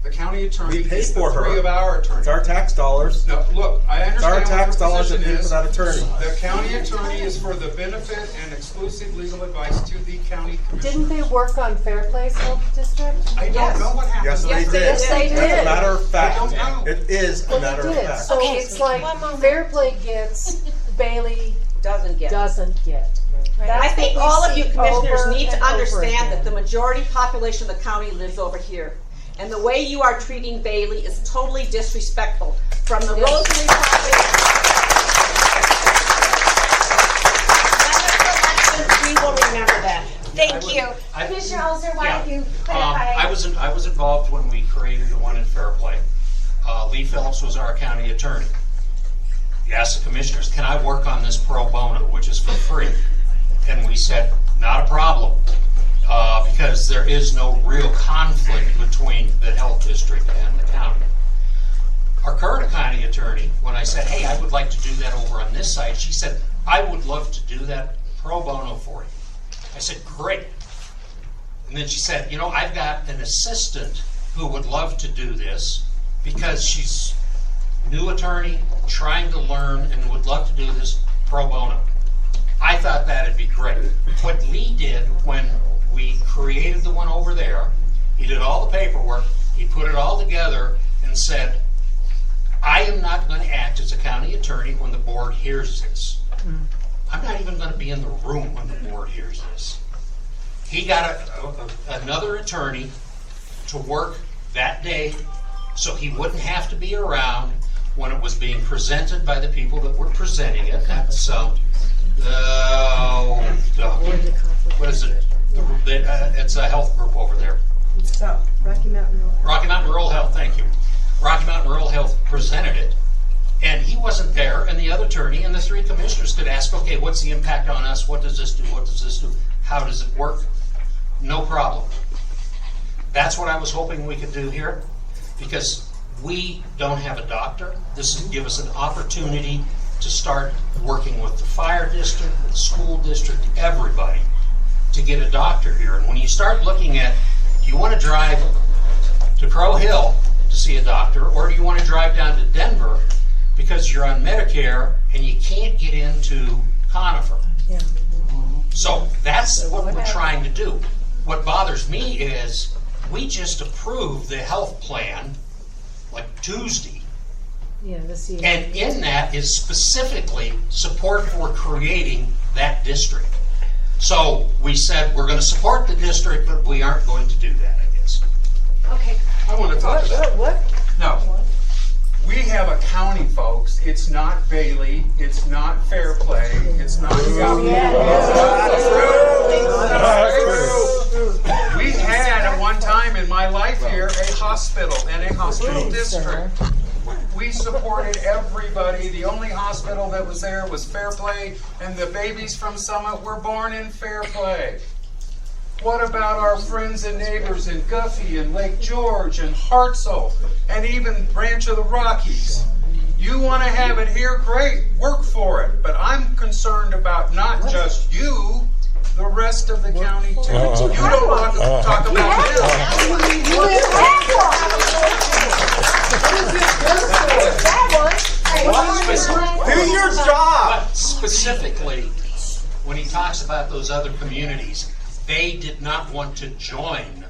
The county attorney We paid is the for her. three of our attorneys. It's our tax dollars. No, look, I It's understand our what tax your dollars that position pay for is. that attorney. The county attorney is for the benefit and exclusive legal advice to the county commissioner. Didn't they work on Fair Place Health District? I don't know what happened. Yes, they Yes, did. they did. Yes, they As a did. matter of I fact, don't know. it is a Well, matter they of did. fact. So Okay, it's like one moment. Fair Play gets Bailey doesn't get. I That's think what we all of see you commissioners over need to and over understand that again. the majority population of the county lives over here. And the way you are treating Bailey is totally disrespectful. From the Rosalie Property. We will remember that. Thank you. Commissioner Elsner, why don't you clarify? I was involved when we created the one in Fairplay. Lee Phillips was our county attorney. He asked the commissioners, can I work on this pro bono, which is for free? And we said, not a problem, because there is no real conflict between the health district and the county. Our current county attorney, when I said, hey, I would like to do that over on this side, she said, I would love to do that pro bono for you. I said, great. And then she said, you know, I've got an assistant who would love to do this because she's new attorney, trying to learn, and would love to do this pro bono. I thought that'd be great. What Lee did when we created the one over there, he did all the paperwork, he put it all together and said, I am not going to act as a county attorney when the board hears this. I'm not even going to be in the room when the board hears this. He got another attorney to work that day so he wouldn't have to be around when it was being presented by the people that were presenting it. That's what is it? It's a health group over there. Rocky Mountain Rural. Rocky Mountain Rural Health, thank you. Rocky Mountain Rural Health presented it, and he wasn't there, and the other attorney and the three commissioners could ask, okay, what's the impact on us? What does this do? What does this do? How does it work? No problem. That's what I was hoping we could do here, because we don't have a doctor. This would give us an opportunity to start working with the fire district, the school district, everybody, to get a doctor here. And when you start looking at, do you want to drive to Crow Hill to see a doctor, or do you want to drive down to Denver because you're on Medicare and you can't get into Conifer? Yeah. So that's what we're trying to do. What bothers me is we just approved the health plan like Tuesday. Yeah, And in that is specifically support for creating that district. So we said we're going to support the district, but we aren't going to do that, I guess. Okay. I want to talk about What? No. We have a county, folks. It's not Bailey. It's not Fairplay. It's not Government. We had at one time in my life here a hospital and a hospital district. We supported everybody. The only hospital that was there was Fairplay, and the babies from Summit were born in Fairplay. What about our friends and neighbors in Guffey and Lake George and Hartsel and even Branch of the Rockies? You want to have it here? Great, work for it. But I'm concerned about not just you, the rest of the county too. You don't want to talk about Do your job! But specifically, when he talks about those other communities, they did not want to join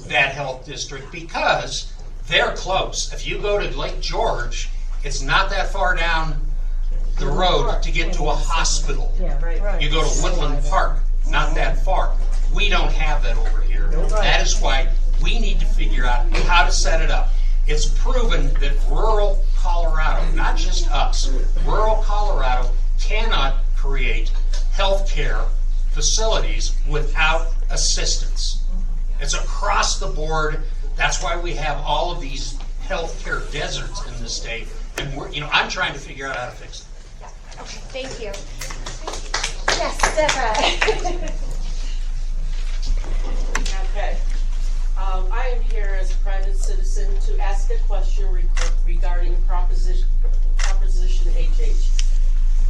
that health district because they're close. If you go to Lake George, it's not that far down the road to get to a hospital. You go to Woodland Park, not that far. We don't have that over here. That is why we need to figure out how to set it up. It's proven that rural Colorado, not just us, rural Colorado cannot create health care facilities without assistance. It's across the board. That's why we have all of these healthcare deserts in the state. And I'm trying to figure out how to fix it. Okay, thank you. Yes, Deborah. Okay. I am here as a private citizen to ask a question regarding Proposition HH.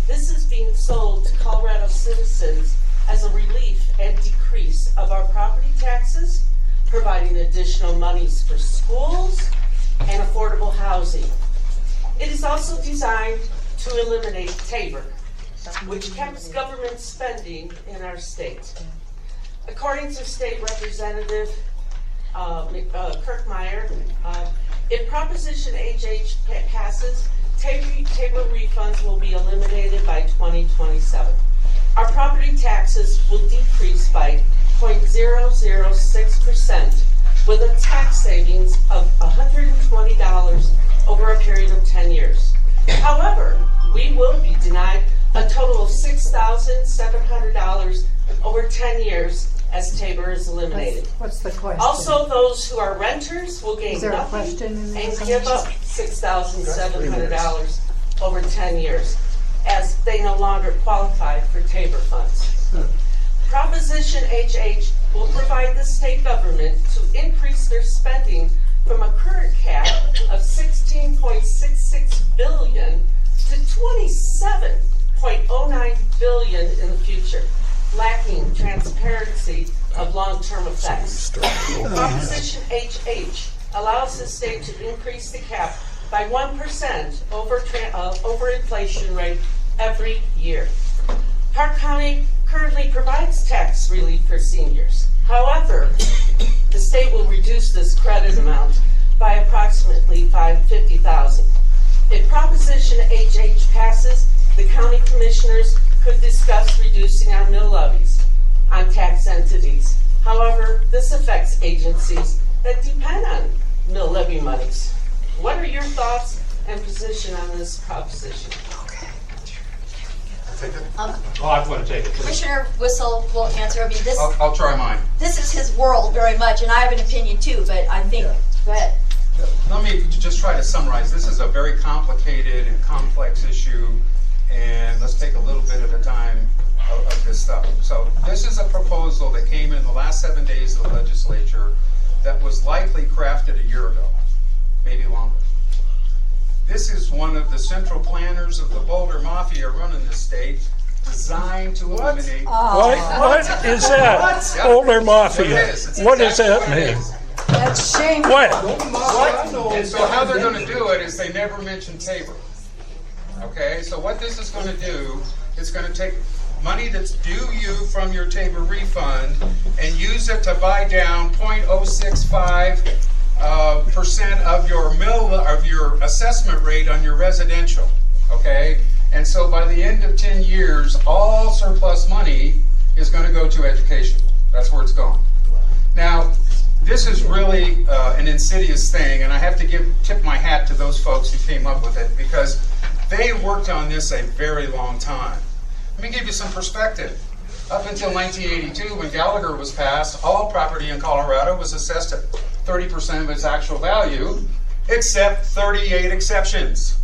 This is being sold to Colorado citizens as a relief and decrease of our property taxes, providing additional monies for schools and affordable housing. It is also designed to eliminate TABOR, which caps government spending in our state. According to State Representative Kirkmeyer, if Proposition HH passes, Tabor refunds will be eliminated by 2027. Our property taxes will decrease by 0.006% with a tax savings of $120 over a period of 10 years. However, we will be denied a total of $6,700 over 10 years as Tabor is eliminated. What's the question? Also, those who are renters will gain Is there a nothing question in there? and give up $6,700 over 10 years, as they no longer qualify for Tabor funds. Proposition HH will provide the state government to increase their spending from a current cap of $16.66 billion to $27.09 billion in the future, lacking transparency of long-term effects. Proposition HH allows the state to increase the cap by 1% over inflation rate every year. Park County currently provides tax relief for seniors. However, the state will reduce this credit amount by approximately $50,000. If Proposition HH passes, the county commissioners could discuss reducing our mill levies on tax entities. However, this affects agencies that depend on mill levy monies. What are your thoughts and position on this proposition? I want to take it. Commissioner Wissel will answer. I mean, this I'll try mine. this is his world very much, and I have an opinion too. But I think go ahead. Let me just try to summarize. This is a very complicated and complex issue, and let's take a little bit at a time of this stuff. So this is a proposal that came in the last 7 days of the legislature that was likely crafted a year ago, maybe longer. This is one of the central planners of the Boulder Mafia running this state, designed to eliminate... What is that? Boulder Mafia. What does that mean? That's shameful. What? And so how they're going to do it is they never mention Tabor. Okay, so what this is going to do, it's going to take money that's due you from your Tabor refund and use it to buy down 0.065% of your assessment rate on your residential. Okay, and so by the end of 10 years, all surplus money is going to go to education. That's where it's going. Now, this is really an insidious thing, and I have to tip my hat to those folks who came up with it, because they worked on this a very long time. Let me give you some perspective. Up until 1982, when Gallagher was passed, all property in Colorado was assessed at 30% of its actual value, except 38 exceptions.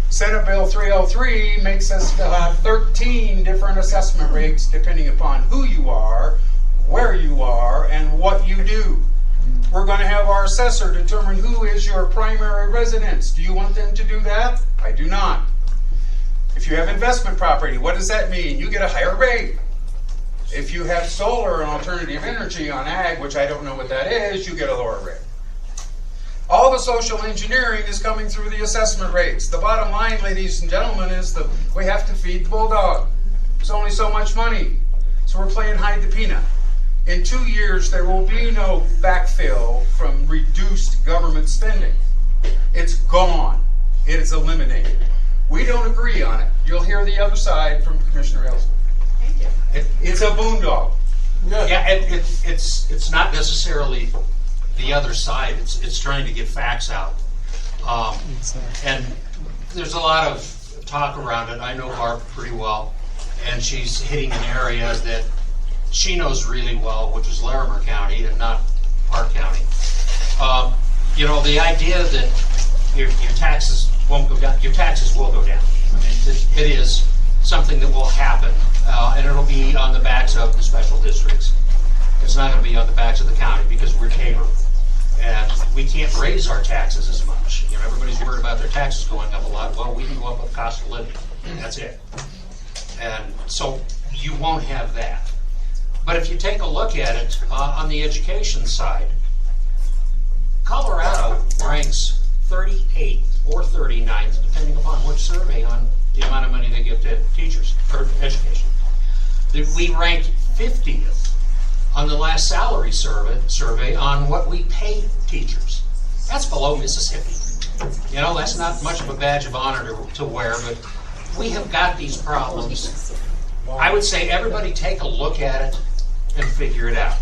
Senate Bill 303 makes us have 13 different assessment rates depending upon who you are, where you are, and what you do. We're going to have our assessor determine who is your primary residence. Do you want them to do that? I do not. If you have investment property, what does that mean? You get a higher rate. If you have solar and alternative energy on ag, which I don't know what that is, you get a lower rate. All the social engineering is coming through the assessment rates. The bottom line, ladies and gentlemen, is that we have to feed the bulldog. There's only so much money. So we're playing hide the peanut. In 2 years, there will be no backfill from reduced government spending. It's gone. It is eliminated. We don't agree on it. You'll hear the other side from Commissioner Elsner. Thank you. It's a boondoggle. Yeah, it's not necessarily the other side. It's trying to get facts out. And there's a lot of talk around it. I know Barb pretty well, and she's hitting an area that she knows really well, which is Larimer County and not Park County. The idea that your taxes won't go down, your taxes will go down. I mean, it is something that will happen, and it'll be on the backs of the special districts. It's not going to be on the backs of the county because we're Tabor, and we can't raise our taxes as much. Everybody's worried about their taxes going up a lot. Well, we can go up with cost of living. That's it. And so you won't have that. But if you take a look at it on the education side, Colorado ranks 38th or 39th, depending upon which survey, on the amount of money they give to teachers or education. We ranked 50th on the last salary survey on what we pay teachers. That's below Mississippi. You know, that's not much of a badge of honor to wear, but we have got these problems. I would say everybody take a look at it and figure it out.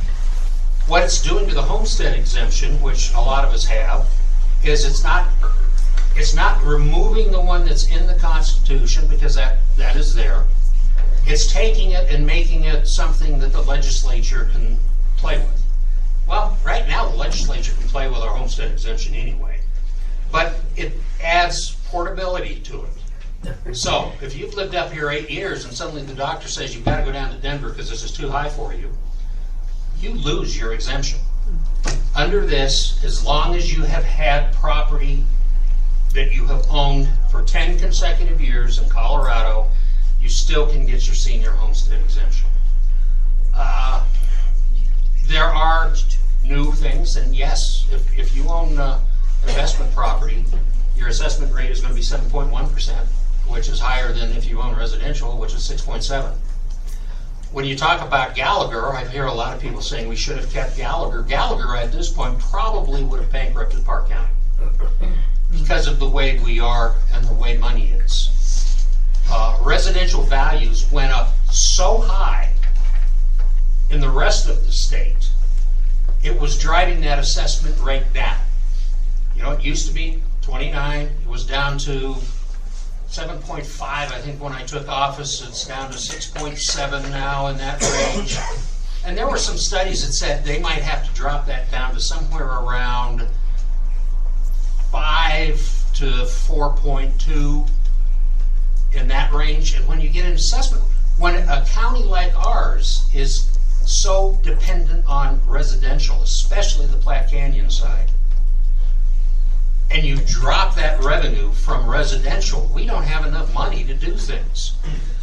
What it's doing to the homestead exemption, which a lot of us have, is it's not removing the one that's in the Constitution, because that is there. It's taking it and making it something that the legislature can play with. Well, right now the legislature can play with our homestead exemption anyway, but it adds portability to it. So if you've lived up here 8 years and suddenly the doctor says you've got to go down to Denver because this is too high for you, you lose your exemption. Under this, as long as you have had property that you have owned for 10 consecutive years in Colorado, you still can get your senior homestead exemption. There are new things, and yes, if you own investment property, your assessment rate is going to be 7.1%, which is higher than if you own residential, which is 6.7%. When you talk about Gallagher, I hear a lot of people saying we should have kept Gallagher. Gallagher at this point probably would have bankrupted Park County because of the way we are and the way money is. Residential values went up so high in the rest of the state, it was driving that assessment rate down. You know, it used to be 29, it was down to 7.5, I think, when I took office. It's down to 6.7 now, in that range. And there were some studies that said they might have to drop that down to somewhere around 5 to 4.2, in that range. And when you get an assessment, when a county like ours is so dependent on residential, especially the Platte Canyon side, and you drop that revenue from residential, we don't have enough money to do things.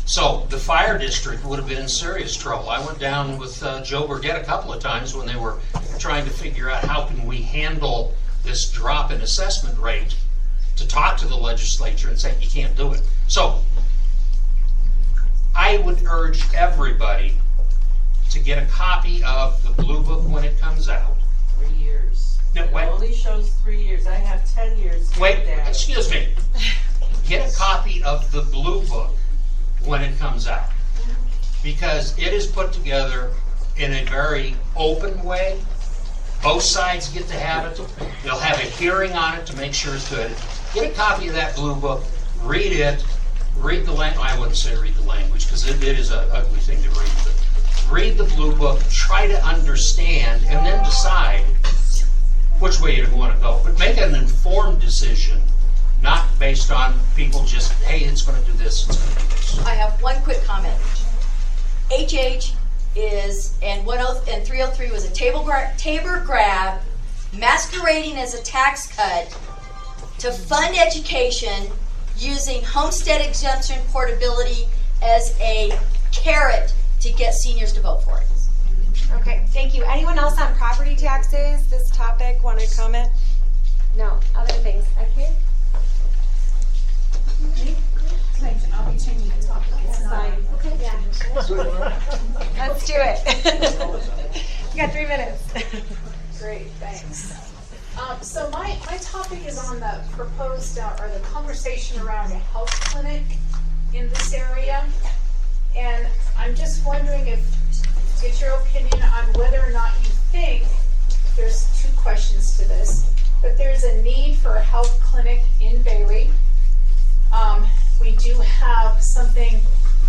So the fire district would have been in serious trouble. I went down with Joe Burgett a couple of times when they were trying to figure out how can we handle this drop in assessment rate, to talk to the legislature and say you can't do it. So I would urge everybody to get a copy of the Blue Book when it comes out. 3 years. No, It wait. only shows 3 years. I have 10 years. Wait, data. excuse me. Get a copy of the Blue Book when it comes out, because it is put together in a very open way. Both sides get to have it. They'll have a hearing on it to make sure it's good. Get a copy of that Blue Book, read it, read the language. I wouldn't say read the language, because it is an ugly thing to read. But read the Blue Book, try to understand, and then decide which way you want to go. But make an informed decision, not based on people just, hey, it's going to do this, it's going to do this. I have one quick comment. HH is, and 303 was a table grab masquerading as a tax cut to fund education, using homestead exemption portability as a carrot to get seniors to vote for it. Okay, thank you. Anyone else on property taxes, this topic, want to comment? No, other things. Okay. I'll be changing the topic. It's not. Okay. Yeah. Let's do it. You got 3 minutes. Great, thanks. So my topic is on the proposed, or the conversation around a health clinic in this area. And I'm just wondering get your opinion on whether or not you think, there's 2 questions to this, that there's a need for a health clinic in Bailey. We do have something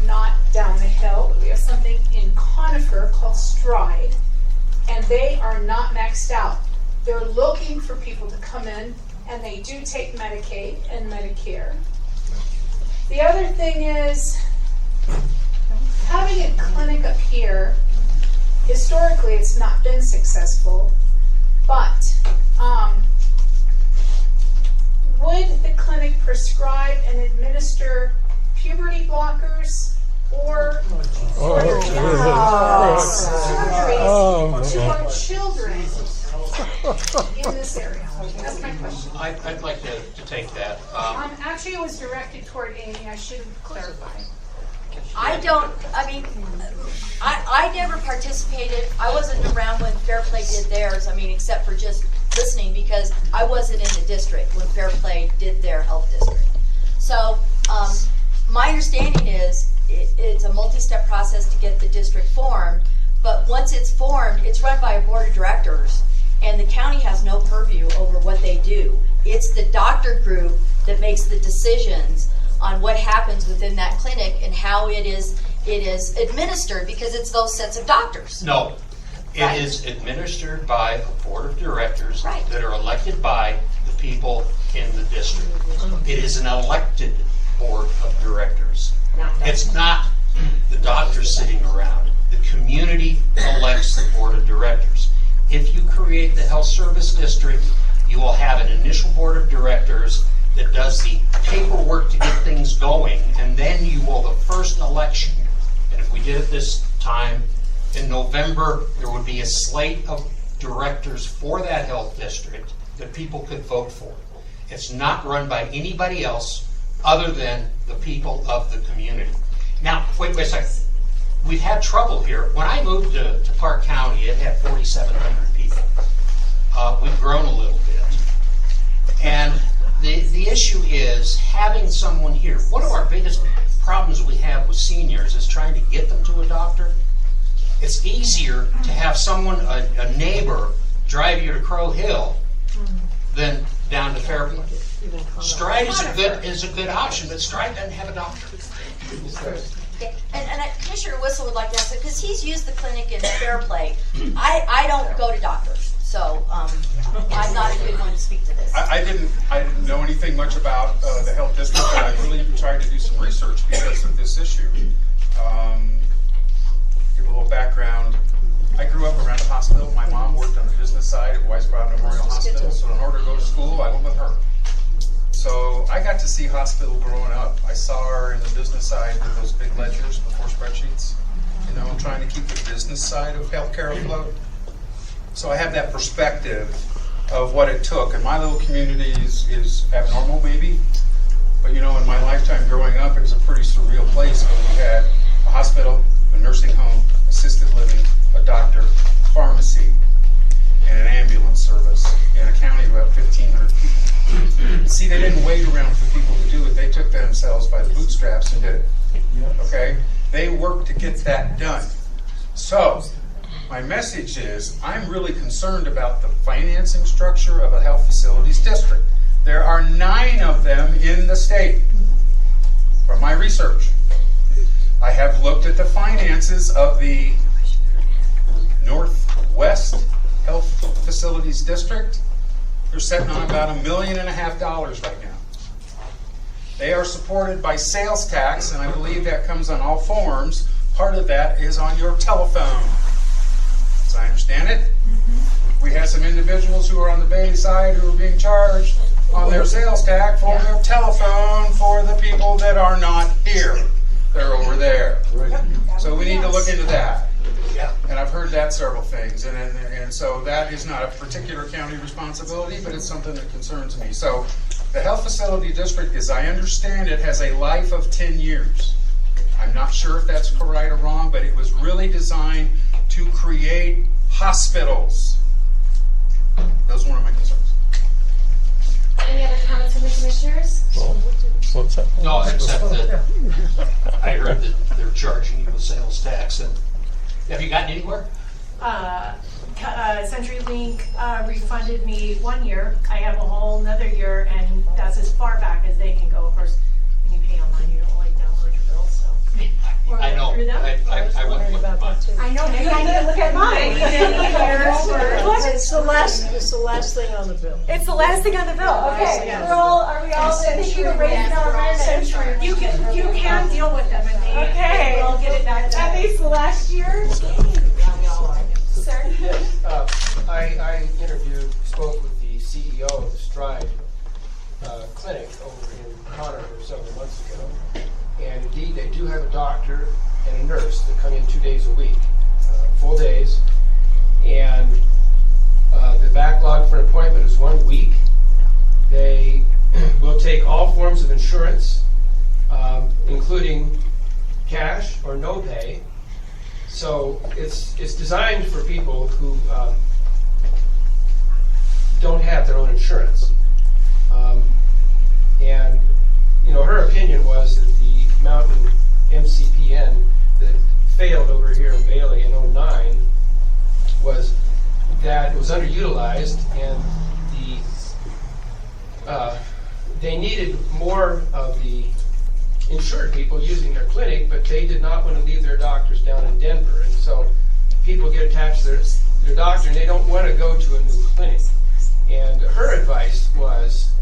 not down the hill, but we have something in Conifer called Stride, and they are not maxed out. They're looking for people to come in, and they do take Medicaid and Medicare. The other thing is, having a clinic up here, historically it's not been successful, but would the clinic prescribe and administer puberty blockers or surgeries to our children in this area? That's my question. I'd like to take that. Actually, it was directed toward Amy. I should clarify. I never participated. I wasn't around when Fair Play did theirs. Except for just listening because I wasn't in the district when Fair Play did their health district. So my understanding is it's a multi-step process to get the district formed, but once it's formed, it's run by a board of directors, and the county has no purview over what they do. It's the doctor group that makes the decisions on what happens within that clinic and how it is administered, because it's those sets of doctors. No, it is administered by a board of directors that are elected by the people in the district. It is an elected board of directors. It's not the doctors sitting around. The community elects the board of directors. If you create the health service district, you will have an initial board of directors that does the paperwork to get things going, and then you will, the first election, and if we did it this time, in November, there would be a slate of directors for that health district that people could vote for. It's not run by anybody else other than the people of the community. Now, wait a second. We've had trouble here. When I moved to Park County, it had 4,700 people. We've grown a little bit. And the issue is having someone here. One of our biggest problems we have with seniors is trying to get them to a doctor. It's easier to have someone, a neighbor, drive you to Crow Hill than down to Fairfield. Stride is a good option, but Stride doesn't have a doctor. And Commissioner Wissel would like to answer, because he's used the clinic in Fair Play. I don't go to doctors, so I'm not a good one to speak to this. I didn't know anything much about the health district, but I really tried to do some research because of this issue. Give a little background. I grew up around a hospital. My mom worked on the business side at Weisbrod Memorial Hospital, so in order to go to school, I went with her. So I got to see hospital growing up. I saw her in the business side with those big ledgers before spreadsheets, trying to keep the business side of healthcare afloat. So I have that perspective of what it took. And my little community is abnormal, maybe. But in my lifetime growing up, it was a pretty surreal place where we had a hospital, a nursing home, assisted living, a doctor, pharmacy, and an ambulance service in a county of about 1,500 people. See, they didn't wait around for people to do it. They took themselves by the bootstraps and did it. Okay? They worked to get that done. So, my message is, I'm really concerned about the financing structure of a health facilities district. There are 9 of them in the state, from my research. I have looked at the finances of the Northwest Health Facilities District. They're sitting on about $1.5 million right now. They are supported by sales tax, and I believe that comes on all forms. Part of that is on your telephone, as I understand it. We have some individuals who are on the Bay side who are being charged on their sales tax for their telephone for the people that are not here. They're over there. So we need to look into that. And I've heard that several things. And so that is not a particular county responsibility, but it's something that concerns me. So the health facility district, as I understand it, has a life of 10 years. I'm not sure if that's right or wrong, but it was really designed to create hospitals. Those are one of my concerns. Any other comments from the commissioners? What's that? No, except that I heard that they're charging you a sales tax. And have you gotten anywhere? CenturyLink refunded me 1 year. I have a whole another year, and that's as far back as they can go. Of course, when you pay online, you don't like download your bills. So I know. I wouldn't look at mine. I know. Maybe I need to look at mine. It's the last thing on the bill. It's the last thing on the bill. Okay. Are we all thinking of raising our rent? You can deal with them, and Okay. we'll get it back. At least the last year? Sir? Yes, I spoke with the CEO of the Stride clinic over in Conifer several months ago. And indeed, they do have a doctor and a nurse that come in 2 days a week, full days. And the backlog for an appointment is 1 week. They will take all forms of insurance, including cash or no pay. So it's designed for people who their own insurance. And her opinion was that the Mountain MCPN that failed over here in Bailey in 2009 was that it was underutilized, and they needed more of the insured people using their clinic, but they did not want to leave their doctors down in Denver. And so people get attached to their doctor, and they don't want to go to a new clinic. And her advice was,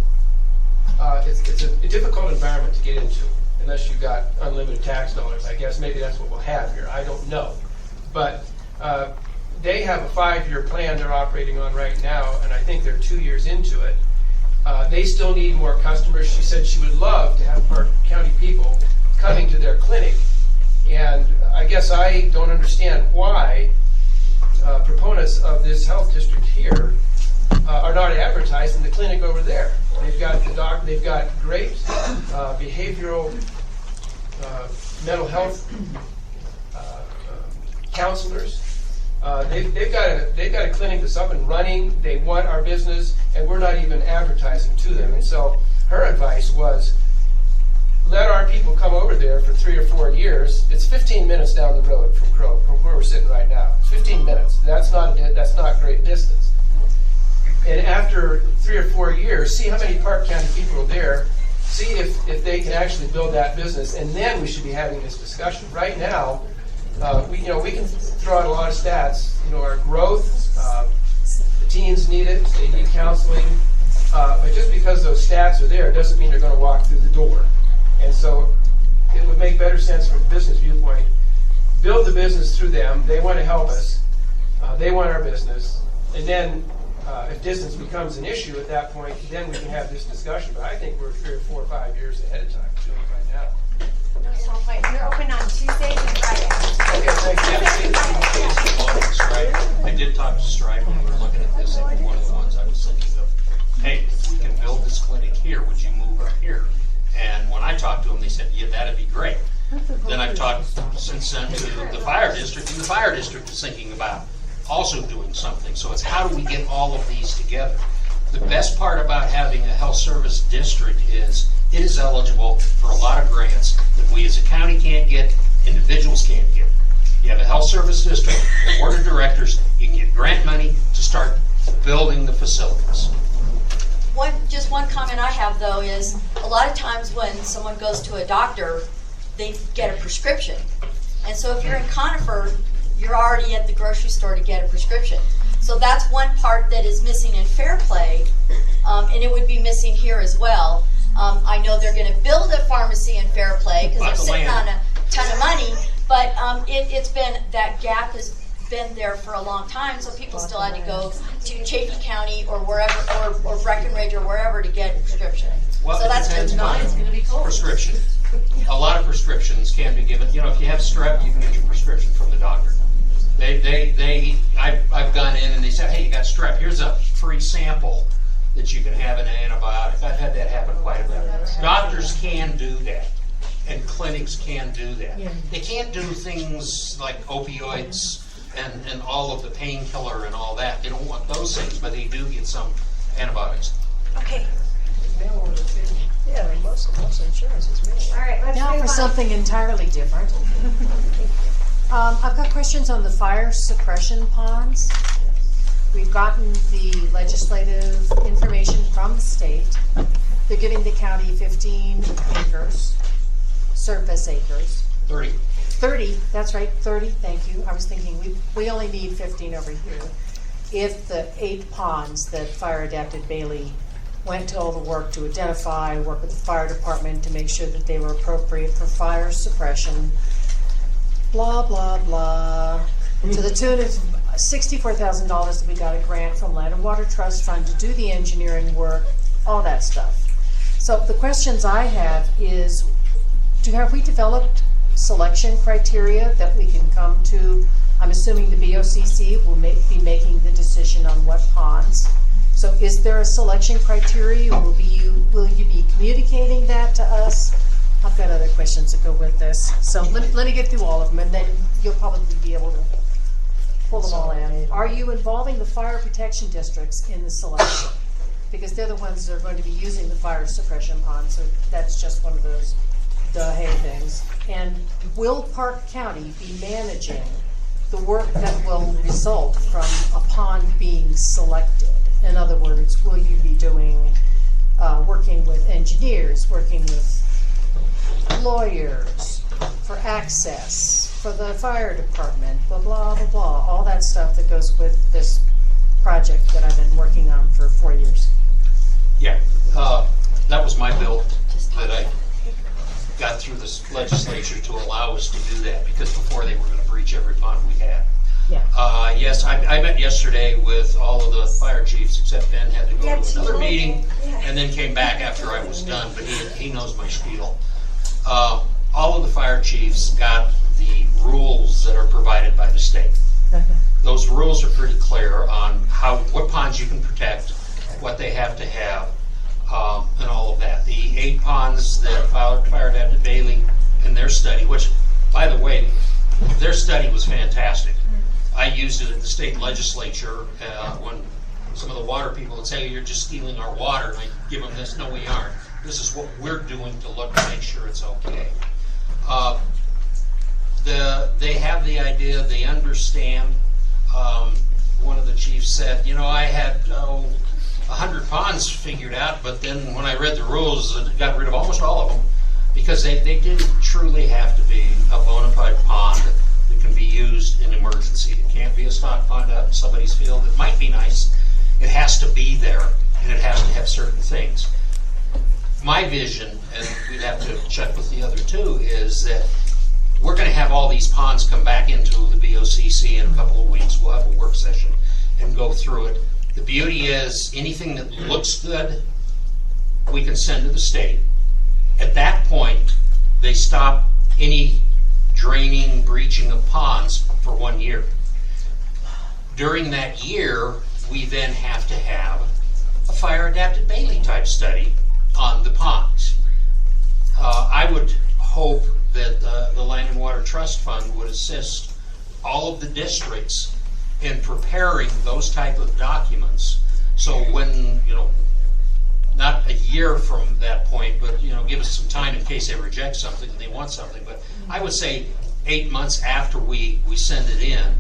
it's a difficult environment to get into unless you've got unlimited tax dollars. I guess maybe that's what we'll have here. I don't know. But they have a 5-year plan they're operating on right now, and I think they're 2 years into it. They still need more customers. She said she would love to have Park County people coming to their clinic. And I guess I don't understand why proponents of this health district here are not advertising the clinic over there. They've got they've got great behavioral mental health counselors. They've got a clinic that's up and running. They want our business, and we're not even advertising to them. And so her advice was, let our people come over there for 3 or 4 years. It's 15 minutes down the road from where we're sitting right now. It's 15 minutes. That's not great distance. And after 3 or 4 years, see how many Park County people are there. See if they can actually build that business, and then we should be having this discussion. Right now, we can throw out a lot of stats. Our growth, the teens need it. They need counseling. But just because those stats are there doesn't mean they're going to walk through the door. And so it would make better sense from a business viewpoint. Build the business through them. They want to help us. They want our business. And then if distance becomes an issue at that point, then we can have this discussion. But I think we're 3 or 4 or 5 years ahead of time doing it right now. You're open on Tuesdays and Fridays. Okay, thank you. I did talk to Stripe when we were looking at this, and one of the ones I was thinking of, hey, if we can build this clinic here, would you move up here? And when I talked to them, they said, yeah, that'd be great. Then I've talked since then to the fire district, and the fire district is thinking about also doing something. So it's how do we get all of these together? The best part about having a health service district is it is eligible for a lot of grants that we as a county can't get, individuals can't get. You have a health service district, a board of directors, you can get grant money to start building the facilities. Just one comment I have though is a lot of times when someone goes to a doctor, they get a prescription. And so if you're in Conifer, you're already at the grocery store to get a prescription. So that's one part that is missing in Fairplay, and it would be missing here as well. I know they're going to build a pharmacy in Fairplay because they're sitting on a ton of money, but it's been, that gap has been there for a long time, so people still had to go to Chaffee County or wherever, or Breckenridge or wherever to get a prescription. Well, so that's depends on prescription. A lot of prescriptions can be given. If you have strep, you can get your prescription from the doctor. I've gone in and they said, hey, you got strep. Here's a free sample that you can have an antibiotic. I've had that happen quite a bit. Doctors can do that, and clinics can do that. They can't do things like opioids and all of the painkiller and all that. They don't want those things, but they do get some antibiotics. Okay. Yeah, most insurance is mail. All right, let's now move for on. something entirely different. I've got questions on the fire suppression ponds. We've gotten the legislative information from the state. They're giving the county 15 acres, surface acres. 30. 30, that's right, 30, thank you. I was thinking we only need 15 over here. If the 8 ponds that Fire Adapted Bailey went to all the work to identify, work with the fire department to make sure that they were appropriate for fire suppression, blah, blah, blah, to the tune of $64,000 that we got a grant from Land and Water Trust Fund to do the engineering work, all that stuff. So the questions I have is, have we developed selection criteria that we can come to? I'm assuming the BOCC will be making the decision on what ponds. So is there a selection criteria? Will you be communicating that to us? I've got other questions that go with this. So let me get through all of them, and then you'll probably be able to pull them all in. Are you involving the fire protection districts in the selection? because they're the ones that are going to be using the fire suppression pond, so that's just one of those hey things. And will Park County be managing the work that will result from a pond being selected? In other words, will you be doing, working with engineers, working with lawyers for access, for the fire department, blah, blah, blah, blah, all that stuff that goes with this project that I've been working on for 4 years? Yeah, that was my bill that I got through this legislature to allow us to do that, because before they were going to breach every pond we had. Yeah. Yes, I met yesterday with all of the fire chiefs, except Ben had to go to another meeting and then came back after I was done, but he knows my spiel. All of the fire chiefs got the rules that are provided by the state. Okay. Those rules are pretty clear on what ponds you can protect, what they have to have, and all of that. The 8 ponds that Fire Adapted Bailey in their study, which, by the way, their study was fantastic. I used it at the state legislature when some of the water people would say, you're just stealing our water, and I give them this. No, we aren't. This is what we're doing to look to make sure it's okay. They have the idea, they understand. One of the chiefs said, I had 100 ponds figured out, but then when I read the rules, I got rid of almost all of them, because they do truly have to be a bona fide pond that can be used in emergency. It can't be a stock pond out in somebody's field. It might be nice. It has to be there, and it has to have certain things. My vision, and we'd have to check with the other two, is that we're going to have all these ponds come back into the BOCC in a couple of weeks. We'll have a work session and go through it. The beauty is anything that looks good, we can send to the state. At that point, they stop any draining, breaching of ponds for 1 year. During that year, we then have to have a Fire Adapted Bailey type study on the ponds. I would hope that the Land and Water Trust Fund would assist all of the districts in preparing those type of documents. So when, not a year from that point, but give us some time in case they reject something and they want something. But I would say 8 months after we send it in,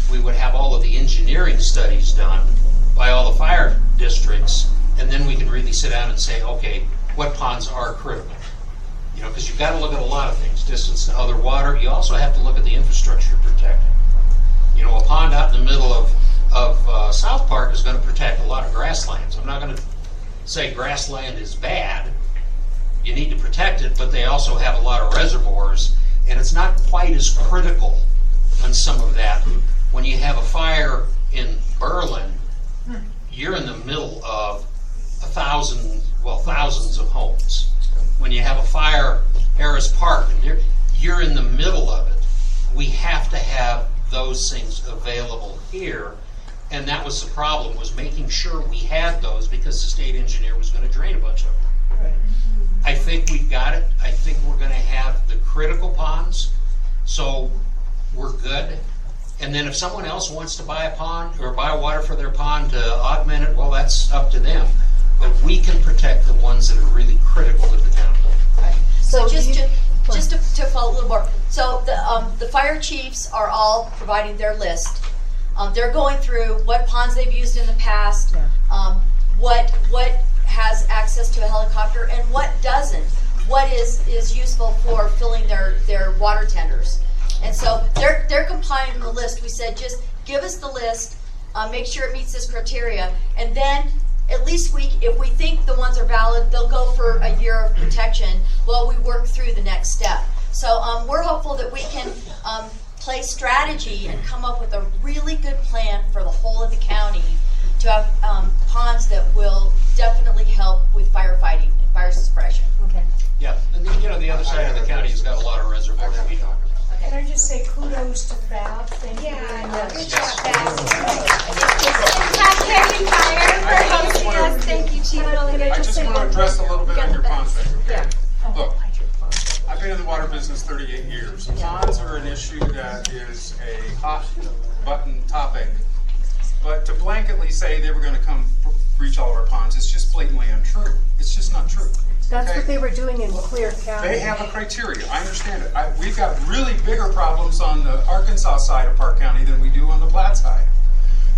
we would have all of the engineering studies done by all the fire districts, and then we can really sit down and say, okay, what ponds are critical? Because you've got to look at a lot of things, distance to other water. You also have to look at the infrastructure protected. A pond out in the middle of South Park is going to protect a lot of grasslands. I'm not going to say grassland is bad. You need to protect it, but they also have a lot of reservoirs, and it's not quite as critical on some of that. When you have a fire in Burland, you're in the middle of thousands of homes. When you have a fire Harris Park, and you're in the middle of it, we have to have those things available here. And that was the problem, was making sure we had those, because the state engineer was going to drain a bunch of them. Right. I think we've got it. I think we're going to have the critical ponds, so we're good. And then if someone else wants to buy a pond or buy water for their pond to augment it, well, that's up to them. But we can protect the ones that are really critical to the town. So just to follow a little more, so the fire chiefs are all providing their list. They're going through what ponds they've used in the past, what has access to a helicopter, and what doesn't. What is useful for filling their water tenders. And so they're compiling the list. We said, just give us the list, make sure it meets this criteria, and then at least if we think the ones are valid, they'll go for a year of protection while we work through the next step. So we're hopeful that we can play strategy and come up with a really good plan for the whole of the county to have ponds that will definitely help with firefighting and fire suppression. Okay. Yeah, and the other side of the county has got a lot of reservoirs that we talk about. Can I just say kudos to Platte? Thank you very much. Good job, Platte. Thank you, Chief. I just want to address a little bit on your pond thing. Okay? Look, I've been in the water business 38 years. Ponds are an issue that is a hot button topic But to blanketly say they were going to come breach all of our ponds is just blatantly untrue. It's just not true. That's Okay? what they were doing in Clear County. They have a criteria. I understand it. We've got really bigger problems on the Arkansas side of Park County than we do on the Platte side.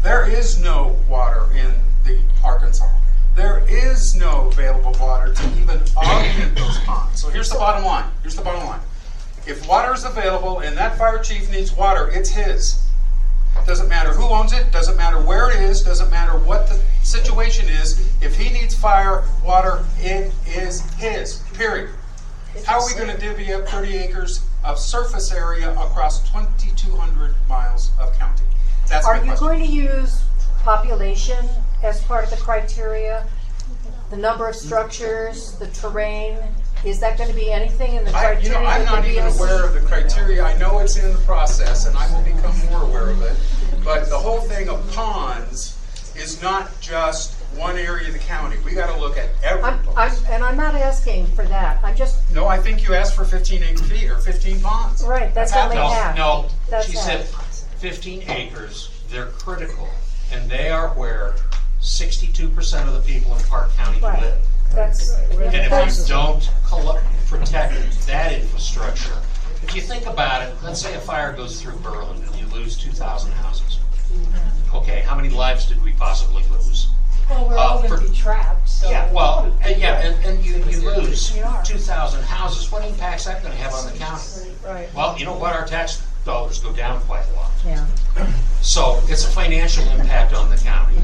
There is no water in the Arkansas. There is no available water to even augment those ponds. So here's the bottom line. Here's the bottom line. If water is available and that fire chief needs water, it's his. Doesn't matter who owns it, doesn't matter where it is, doesn't matter what the situation is. If he needs fire, water, it is his, period. How are we going to divvy up 30 acres of surface area across 2,200 miles of county? That's my Are you question. going to use population as part of the criteria? The number of structures, the terrain? Is that going to be anything in the criteria? I'm not even aware of the criteria. I know it's in the process, and I will become more aware of it. But the whole thing of ponds is not just one area of the county. We got to look at every pond. And I'm not asking for that. I'm just... No, I think you asked for 15 acre feet or 15 ponds. Right, that's what they have. No, That's she said 15 acres. They're critical, and they are where 62% of the people in Park County Right. live. That's... And if you don't protect that infrastructure, if you think about it, let's say a fire goes through Burland and you lose 2,000 houses. Okay, how many lives did we possibly lose? Well, we're all going to be trapped. So. Yeah, well, and you lose 2,000 houses. What impact's that going to have on the county? Right. Well, you know what? Our tax dollars go down quite a lot. Yeah. So it's a financial impact on the county.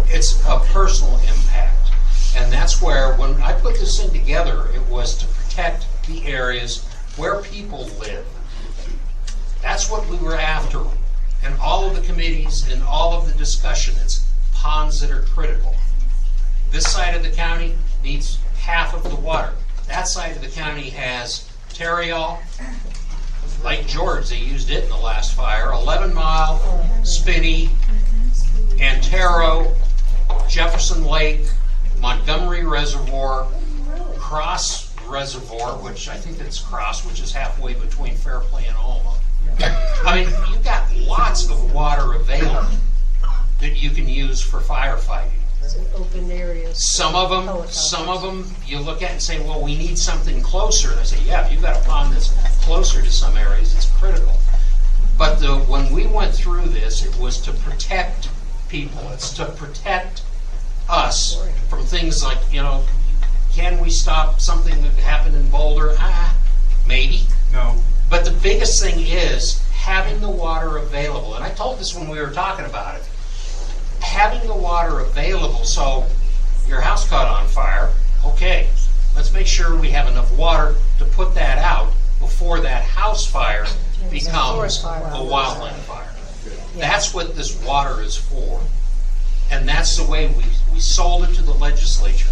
It's a personal impact. And that's where, when I put this thing together, it was to protect the areas where people live. That's what we were after. And all of the committees and all of the discussion, it's ponds that are critical. This side of the county needs half of the water. That side of the county has Terriol, Lake George, they used it in the last fire, 11 Mile, Spinney, Antero, Jefferson Lake, Montgomery Reservoir, Cross Reservoir, which I think it's Cross, which is halfway between Fairplay and Alma. I mean, you've got lots of water available that you can use for firefighting. It's an open area. Some of them you look at and say, well, we need something closer. And I say, yeah, if you've got a pond that's closer to some areas, it's critical. But when we went through this, it was to protect people. It's to protect us from things like, can we stop something that happened in Boulder? Maybe. No. But the biggest thing is having the water available. And I told this when we were talking about it. Having the water available, so your house caught on fire, okay, let's make sure we have enough water to put that out before that house fire becomes a wildland fire. That's what this water is for. And that's the way we sold it to the legislature.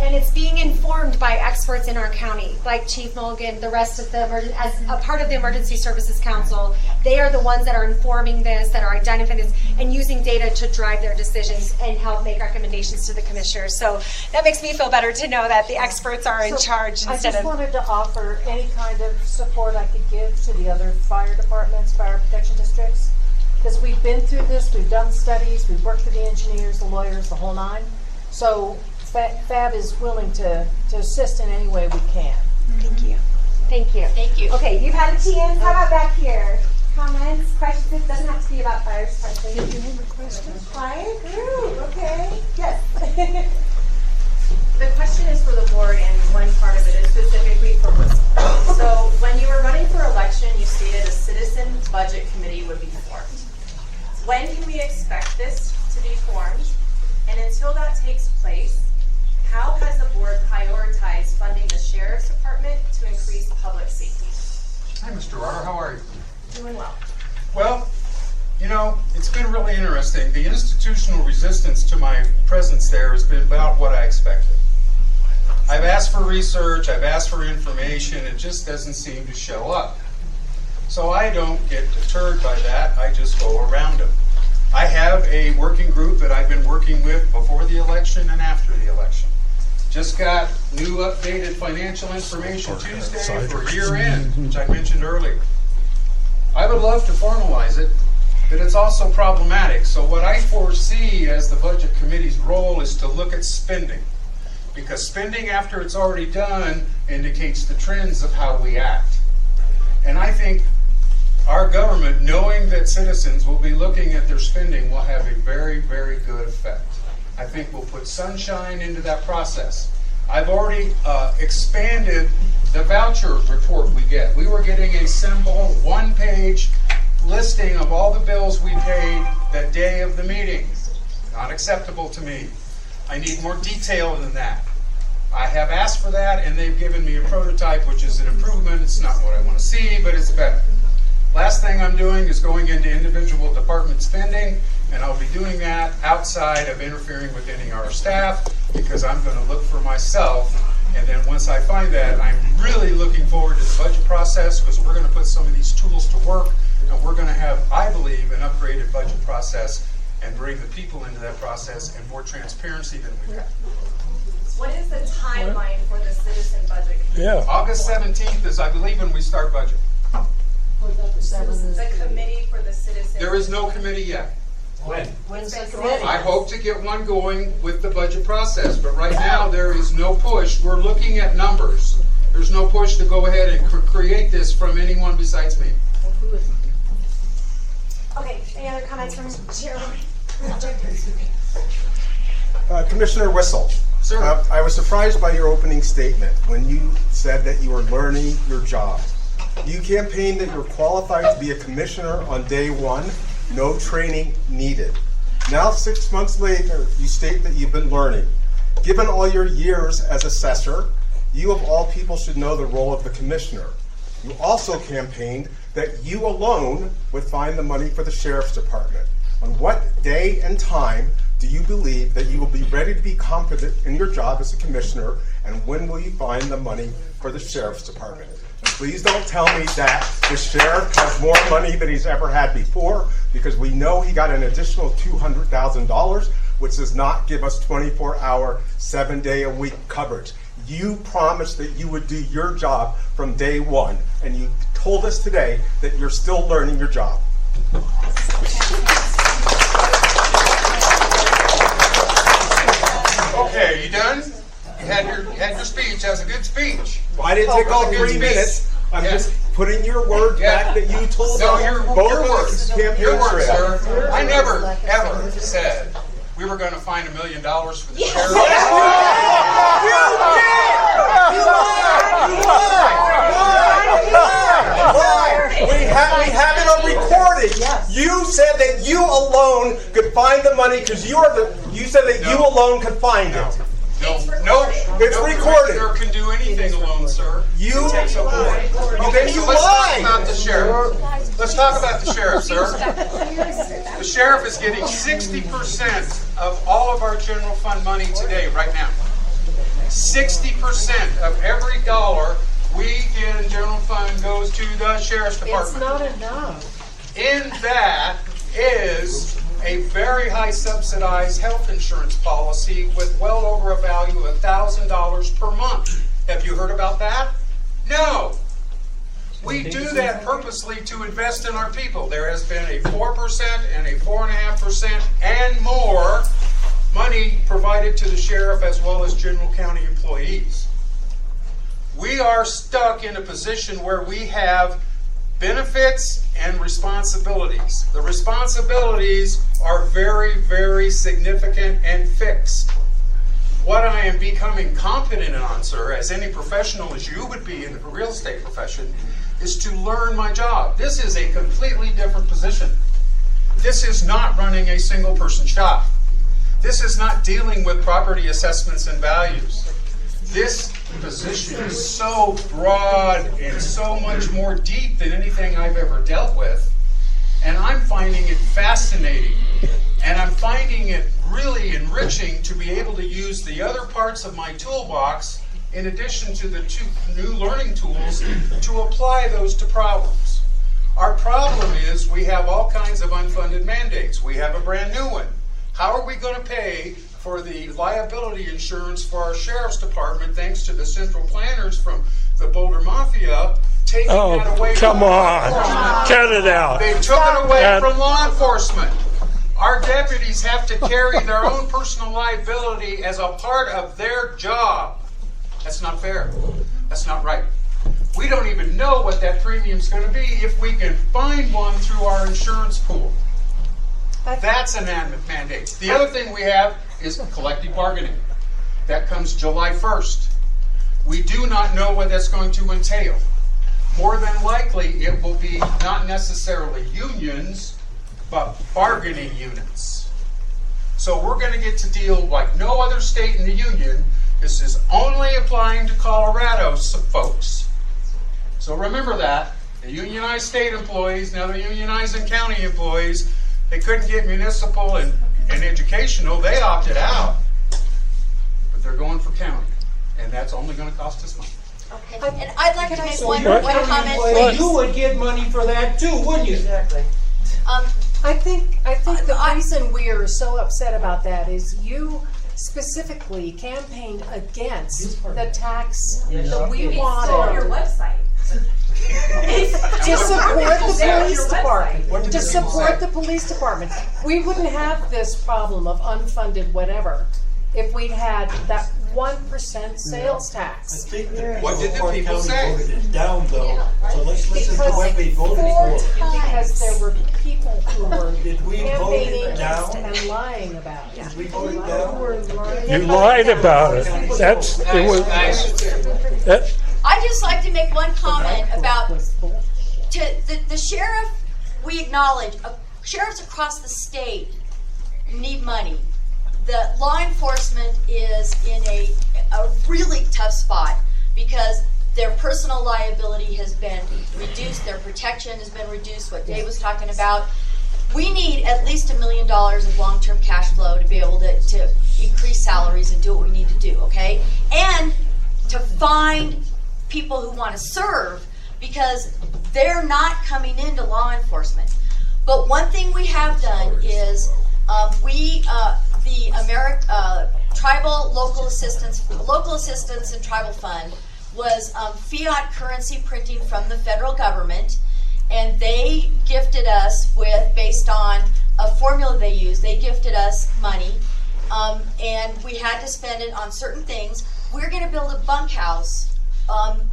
And it's being informed by experts in our county, like Chief Mulligan, the rest of as a part of the Emergency Services Council. They are the ones that are informing this, that are identifying this, and using data to drive their decisions and help make recommendations to the commissioners. So that makes me feel better to know that the experts are in charge I instead just of... wanted to offer any kind of support I could give to the other fire departments, fire protection districts. Because we've been through this, we've done studies, we've worked with the engineers, the lawyers, the whole nine. So FAB is willing to assist in any way we can. Thank you. Thank you. Thank you. Okay, you've had a chance. How about back here? Comments, questions? It doesn't have to be about fire suppression. Did you have a question? Fire group, okay. Yes. The question is for the board, and one part of it is specifically for Wissel. So when you were running for election, you stated a citizen budget committee would be formed. When can we expect this to be formed? And until that takes place, how has the board prioritized funding the Sheriff's Department to increase public safety? Hi, Mr. Rotter. How are you? Doing well. Well, it's been really interesting. The institutional resistance to my presence there has been about what I expected. I've asked for research, I've asked for information, it just doesn't seem to show up. So I don't get deterred by that, I just go around them. I have a working group that I've been working with before the election and after the election. Just got new updated financial information Tuesday for year end, which I mentioned earlier. I would love to formalize it, but it's also problematic. So what I foresee as the Budget Committee's role is to look at spending. Because spending after it's already done indicates the trends of how we act. And I think our government, knowing that citizens will be looking at their spending, will have a very, very good effect. I think we'll put sunshine into that process. I've already expanded the voucher report we get. We were getting a simple one-page listing of all the bills we paid the day of the meeting. Not acceptable to me. I need more detail than that. I have asked for that, and they've given me a prototype, which is an improvement. It's not what I want to see, but it's better. Last thing I'm doing is going into individual department spending, and I'll be doing that outside of interfering with any of our staff, because I'm going to look for myself. And then once I find that, I'm really looking forward to the budget process, because we're going to put some of these tools to work, and we're going to have, I believe, an upgraded budget process and bring the people into that process and more transparency than we've had. What is the timeline for the citizen budget committee? Yeah. August 17th is, I believe, when we start budget. The committee for the citizen. There is no committee yet. When? When's the committee? I hope to get one going with the budget process, but right now there is no push. We're looking at numbers. There's no push to go ahead and create this from anyone besides me. Okay, any other comments from Jeremy? Commissioner Wissel. Sir. I was surprised by your opening statement when you said that you were learning your job. You campaigned that you're qualified to be a commissioner on day one, no training needed. Now, 6 months later, you state that you've been learning. Given all your years as assessor, you of all people should know the role of the commissioner. You also campaigned that you alone would find the money for the sheriff's department. On what day and time do you believe that you will be ready to be confident in your job as a commissioner, and when will you find the money for the sheriff's department? And please don't tell me that the sheriff has more money than he's ever had before, because we know he got an additional $200,000, which does not give us 24-hour, 7-day-a-week coverage. You promised that you would do your job from day one, and you told us today that you're still learning your job. Okay, you done? You had your speech. That was a good speech. Well, I didn't take all 3 minutes. I'm just putting your words back that you told us. Your words, sir. I never, ever said we were going to find $1 million for the sheriff. We have it on recording. You said that you alone could find the money because you said that you alone could find it. No, it's recorded. No can do anything alone, sir. You takes a board. Okay, you lied. Let's talk about the sheriff. Let's talk about the sheriff, sir. The sheriff is getting 60% of all of our general fund money today, right now. 60% of every dollar we get in general fund goes to the sheriff's department. It's not enough. In that is a very high subsidized health insurance policy with well over a value of $1,000 per month. Have you heard about that? No. We do that purposely to invest in our people. There has been a 4% and a 4.5% and more money provided to the sheriff as well as general county employees. We are stuck in a position where we have benefits and responsibilities. The responsibilities are very, very significant and fixed. What I am becoming competent on, sir, as any professional as you would be in the real estate profession, is to learn my job. This is a completely different position. This is not running a single person shop. This is not dealing with property assessments and values. This position is so broad and so much more deep than anything I've ever dealt with. And I'm finding it fascinating. And I'm finding it really enriching to be able to use the other parts of my toolbox in addition to the 2 new learning tools to apply those to problems. Our problem is we have all kinds of unfunded mandates. We have a brand new one. How are we going to pay for the liability insurance for our sheriff's department, thanks to the central planners from the Boulder Mafia, taking that away come from law on. enforcement. Cut it out. They took it away from law enforcement. Our deputies have to carry their own personal liability as a part of their job. That's not fair. That's not right. We don't even know what that premium's going to be if we can find one through our insurance pool. That's an mandate. The other thing we have is collective bargaining. That comes July 1st. We do not know what that's going to entail. More than likely, it will be not necessarily unions, but bargaining units. So we're going to get to deal like no other state in the union. This is only applying to Colorado folks. So remember that. The unionized state employees, now they're unionizing county employees, they couldn't get municipal and educational, they opted out. But they're going for county. And that's only going to cost us money. Okay. And I'd like to make one comment, Well, please. you would get money for that too, wouldn't you? Exactly. I think the reason we are so upset about that is you specifically campaigned against the tax that we wanted. on your website. To support the police department. To support the police department. We wouldn't have this problem of unfunded whatever if we'd had that 1% sales tax. What did the people say? Voted it down though, so let's listen to what we voted for. Because there were people who were Did we vote it campaigning down? and lying about it. Did we vote it down? You lied about it. I'd just like to make one comment about the sheriff. We acknowledge sheriffs across the state need money. The law enforcement is in a really tough spot because their personal liability has been reduced, their protection has been reduced, what Dave was talking about. We need at least $1 million of long-term cash flow to be able to increase salaries and do what we need to do, okay? And to find people who want to serve because they're not coming into law enforcement. But one thing we have done is the Tribal Local Assistance and Tribal Fund was fiat currency printing from the federal government, and they gifted us with, based on a formula they used, they gifted us money, and we had to spend it on certain things. We're going to build a bunkhouse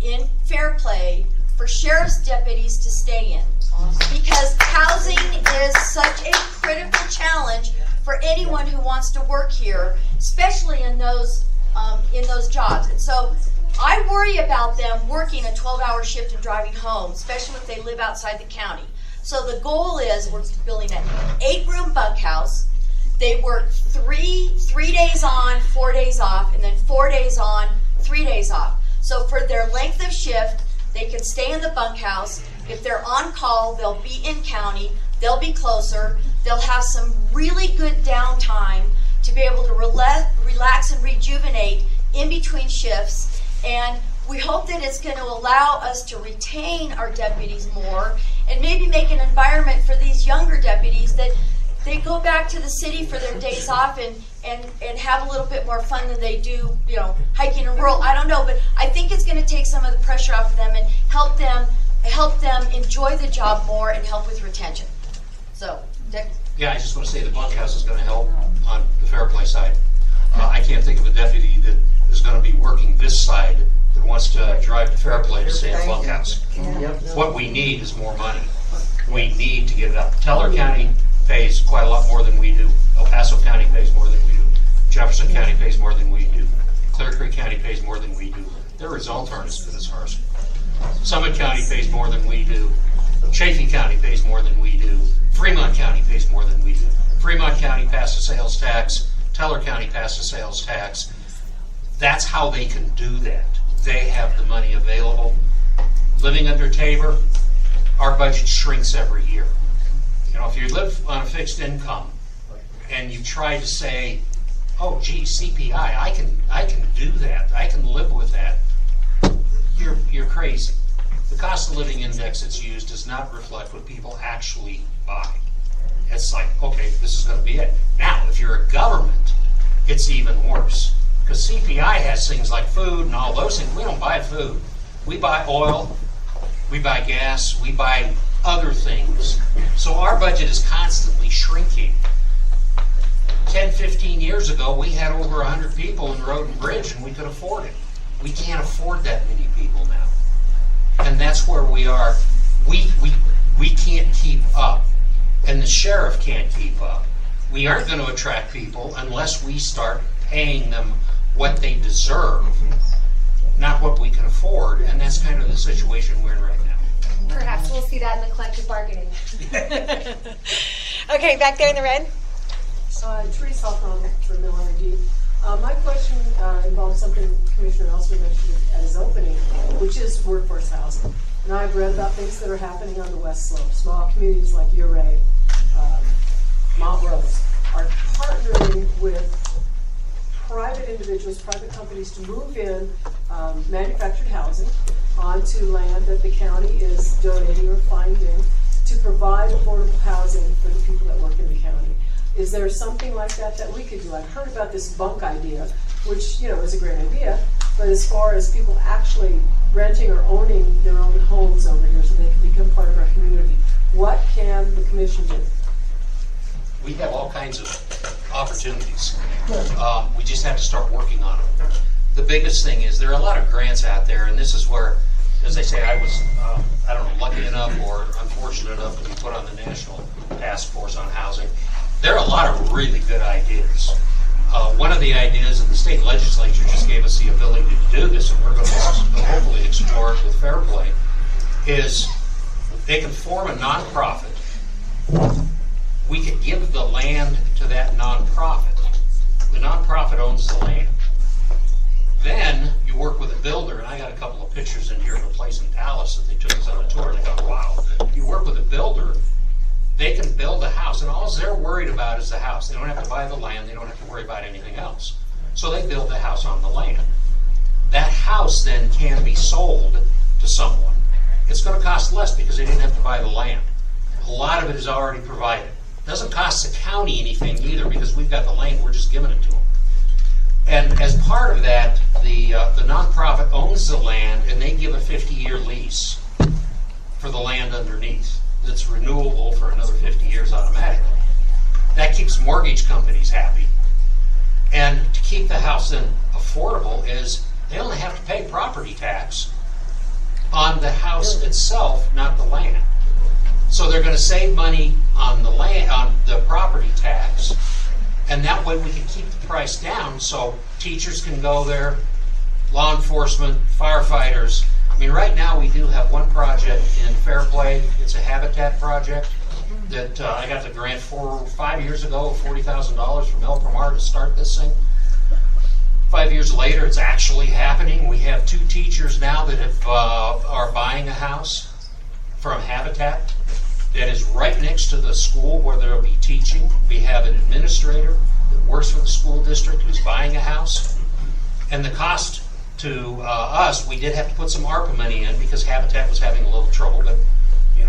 in Fairplay for sheriff's deputies to stay in, because housing is such a critical challenge for anyone who wants to work here, especially in those jobs. And so I worry about them working a 12-hour shift and driving home, especially if they live outside the county. So the goal is we're building an 8-room bunkhouse. They work 3 days on, 4 days off, and then 4 days on, 3 days off. So for their length of shift, they can stay in the bunkhouse. If they're on call, they'll be in county. They'll be closer. They'll have some really good downtime to be able to relax and rejuvenate in between shifts. And we hope that it's going to allow us to retain our deputies more and maybe make an environment for these younger deputies that they go back to the city for their days off and have a little bit more fun than they do, hiking in rural. I don't know, but I think it's going to take some of the pressure off of them and help them enjoy the job more and help with retention. So, Dick? Yeah, I just want to say the bunkhouse is going to help on the Fairplay side. I can't think of a deputy that is going to be working this side that wants to drive to Fairplay to stay in the bunkhouse. What we need is more money. We need to get it up. Teller County pays quite a lot more than we do. El Paso County pays more than we do. Jefferson County pays more than we do. Clear Creek County pays more than we do. Their results aren't as good as ours. Summit County pays more than we do. Chaffee County pays more than we do. Fremont County pays more than we do. Fremont County passed a sales tax. Teller County passed a sales tax. That's how they can do that. They have the money available. Living under Tabor, our budget shrinks every year. If you live on a fixed income and you try to say, oh gee, CPI, I can do that. I can live with that. You're crazy. The cost of living index that's used does not reflect what people actually buy. It's like, okay, this is going to be it. Now, if you're a government it's even worse. Because CPI has things like food and all those things. We don't buy food. We buy oil, we buy gas, we buy other things. So our budget is constantly shrinking. 10, 15 years ago, we had over 100 people in Road and Bridge, and we could afford it. We can't afford that many people now. And that's where we are. We can't keep up. And the sheriff can't keep up. We aren't going to attract people unless we start paying them what they deserve, not what we can afford. And that's kind of the situation we're in right now. Perhaps we'll see that in the collective bargaining. Okay, back there in the red. Therese Hoffman from Mill R&D. My question involves something Commissioner Elsner mentioned at his opening, which is workforce housing. And I've read about things that are happening on the West Slope. Small communities like Uray, Montrose are partnering with private individuals, private companies to move in manufactured housing onto land that the county is donating or finding to provide affordable housing for the people that work in the county. Is there something like that that we could do? I've heard about this bunk idea, which, is a great idea, but as far as people actually renting or owning their own homes over here so they can become part of our community, what can the commission do? We have all kinds of opportunities. We just have to start working on them. The biggest thing is there are a lot of grants out there, and this is where, as I say, I was, lucky enough or unfortunate enough to be put on the National Task Force on Housing. There are a lot of really good ideas. One of the ideas, and the state legislature just gave us the ability to do this, and we're going to hopefully explore it with Fair Play, is they can form a nonprofit. We could give the land to that nonprofit. The nonprofit owns the land. Then you work with a builder, and I got a couple of pictures in here of a place in Dallas that they took us on a tour, and I thought, wow. You work with a builder, they can build a house, and all they're worried about is the house. They don't have to buy the land, they don't have to worry about anything else. So they build the house on the land. That house then can be sold to someone. It's going to cost less because they didn't have to buy the land. A lot of it is already provided. It doesn't cost the county anything either because we've got the land, we're just giving it to them. And as part of that, the nonprofit owns the land, and they give a 50-year lease for the land underneath that's renewable for another 50 years automatically. That keeps mortgage companies happy. And to keep the house then affordable is they only have to pay property tax on the house itself, not the land. So they're going to save money on the land, on the property tax, and that way we can keep the price down so teachers can go there, law enforcement, firefighters. I mean, right now we do have one project in Fair Play. It's a habitat project that I got the grant for 5 years ago, $40,000 from El Primar to start this thing. 5 years later, it's actually happening. We have 2 teachers now that are buying a house from Habitat that is right next to the school where they'll be teaching. We have an administrator that works for the school district who's buying a house. And the cost to us, we did have to put some ARPA money in because Habitat was having a little trouble. But,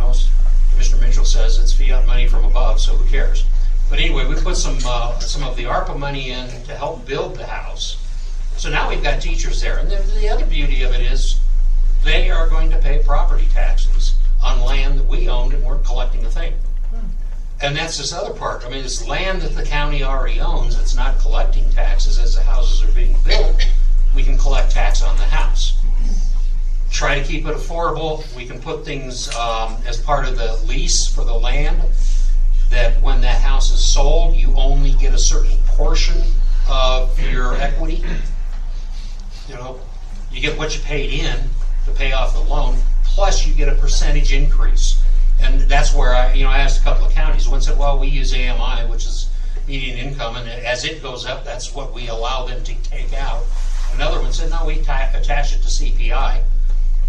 as Commissioner Mitchell says, it's fiat money from above, so who cares? But anyway, we put some of the ARPA money in to help build the house. So now we've got teachers there. And the other beauty of it is they are going to pay property taxes on land that we owned and weren't collecting a thing. And that's this other part. I mean, it's land that the county already owns. It's not collecting taxes as the houses are being built. We can collect tax on the house. Try to keep it affordable. We can put things as part of the lease for the land that when that house is sold, you only get a certain portion of your equity. You get what you paid in to pay off the loan, plus you get a percentage increase. And that's where I asked a couple of counties. One said, well, we use AMI, which is median income, and as it goes up, that's what we allow them to take out. Another one said, no, we attach it to CPI.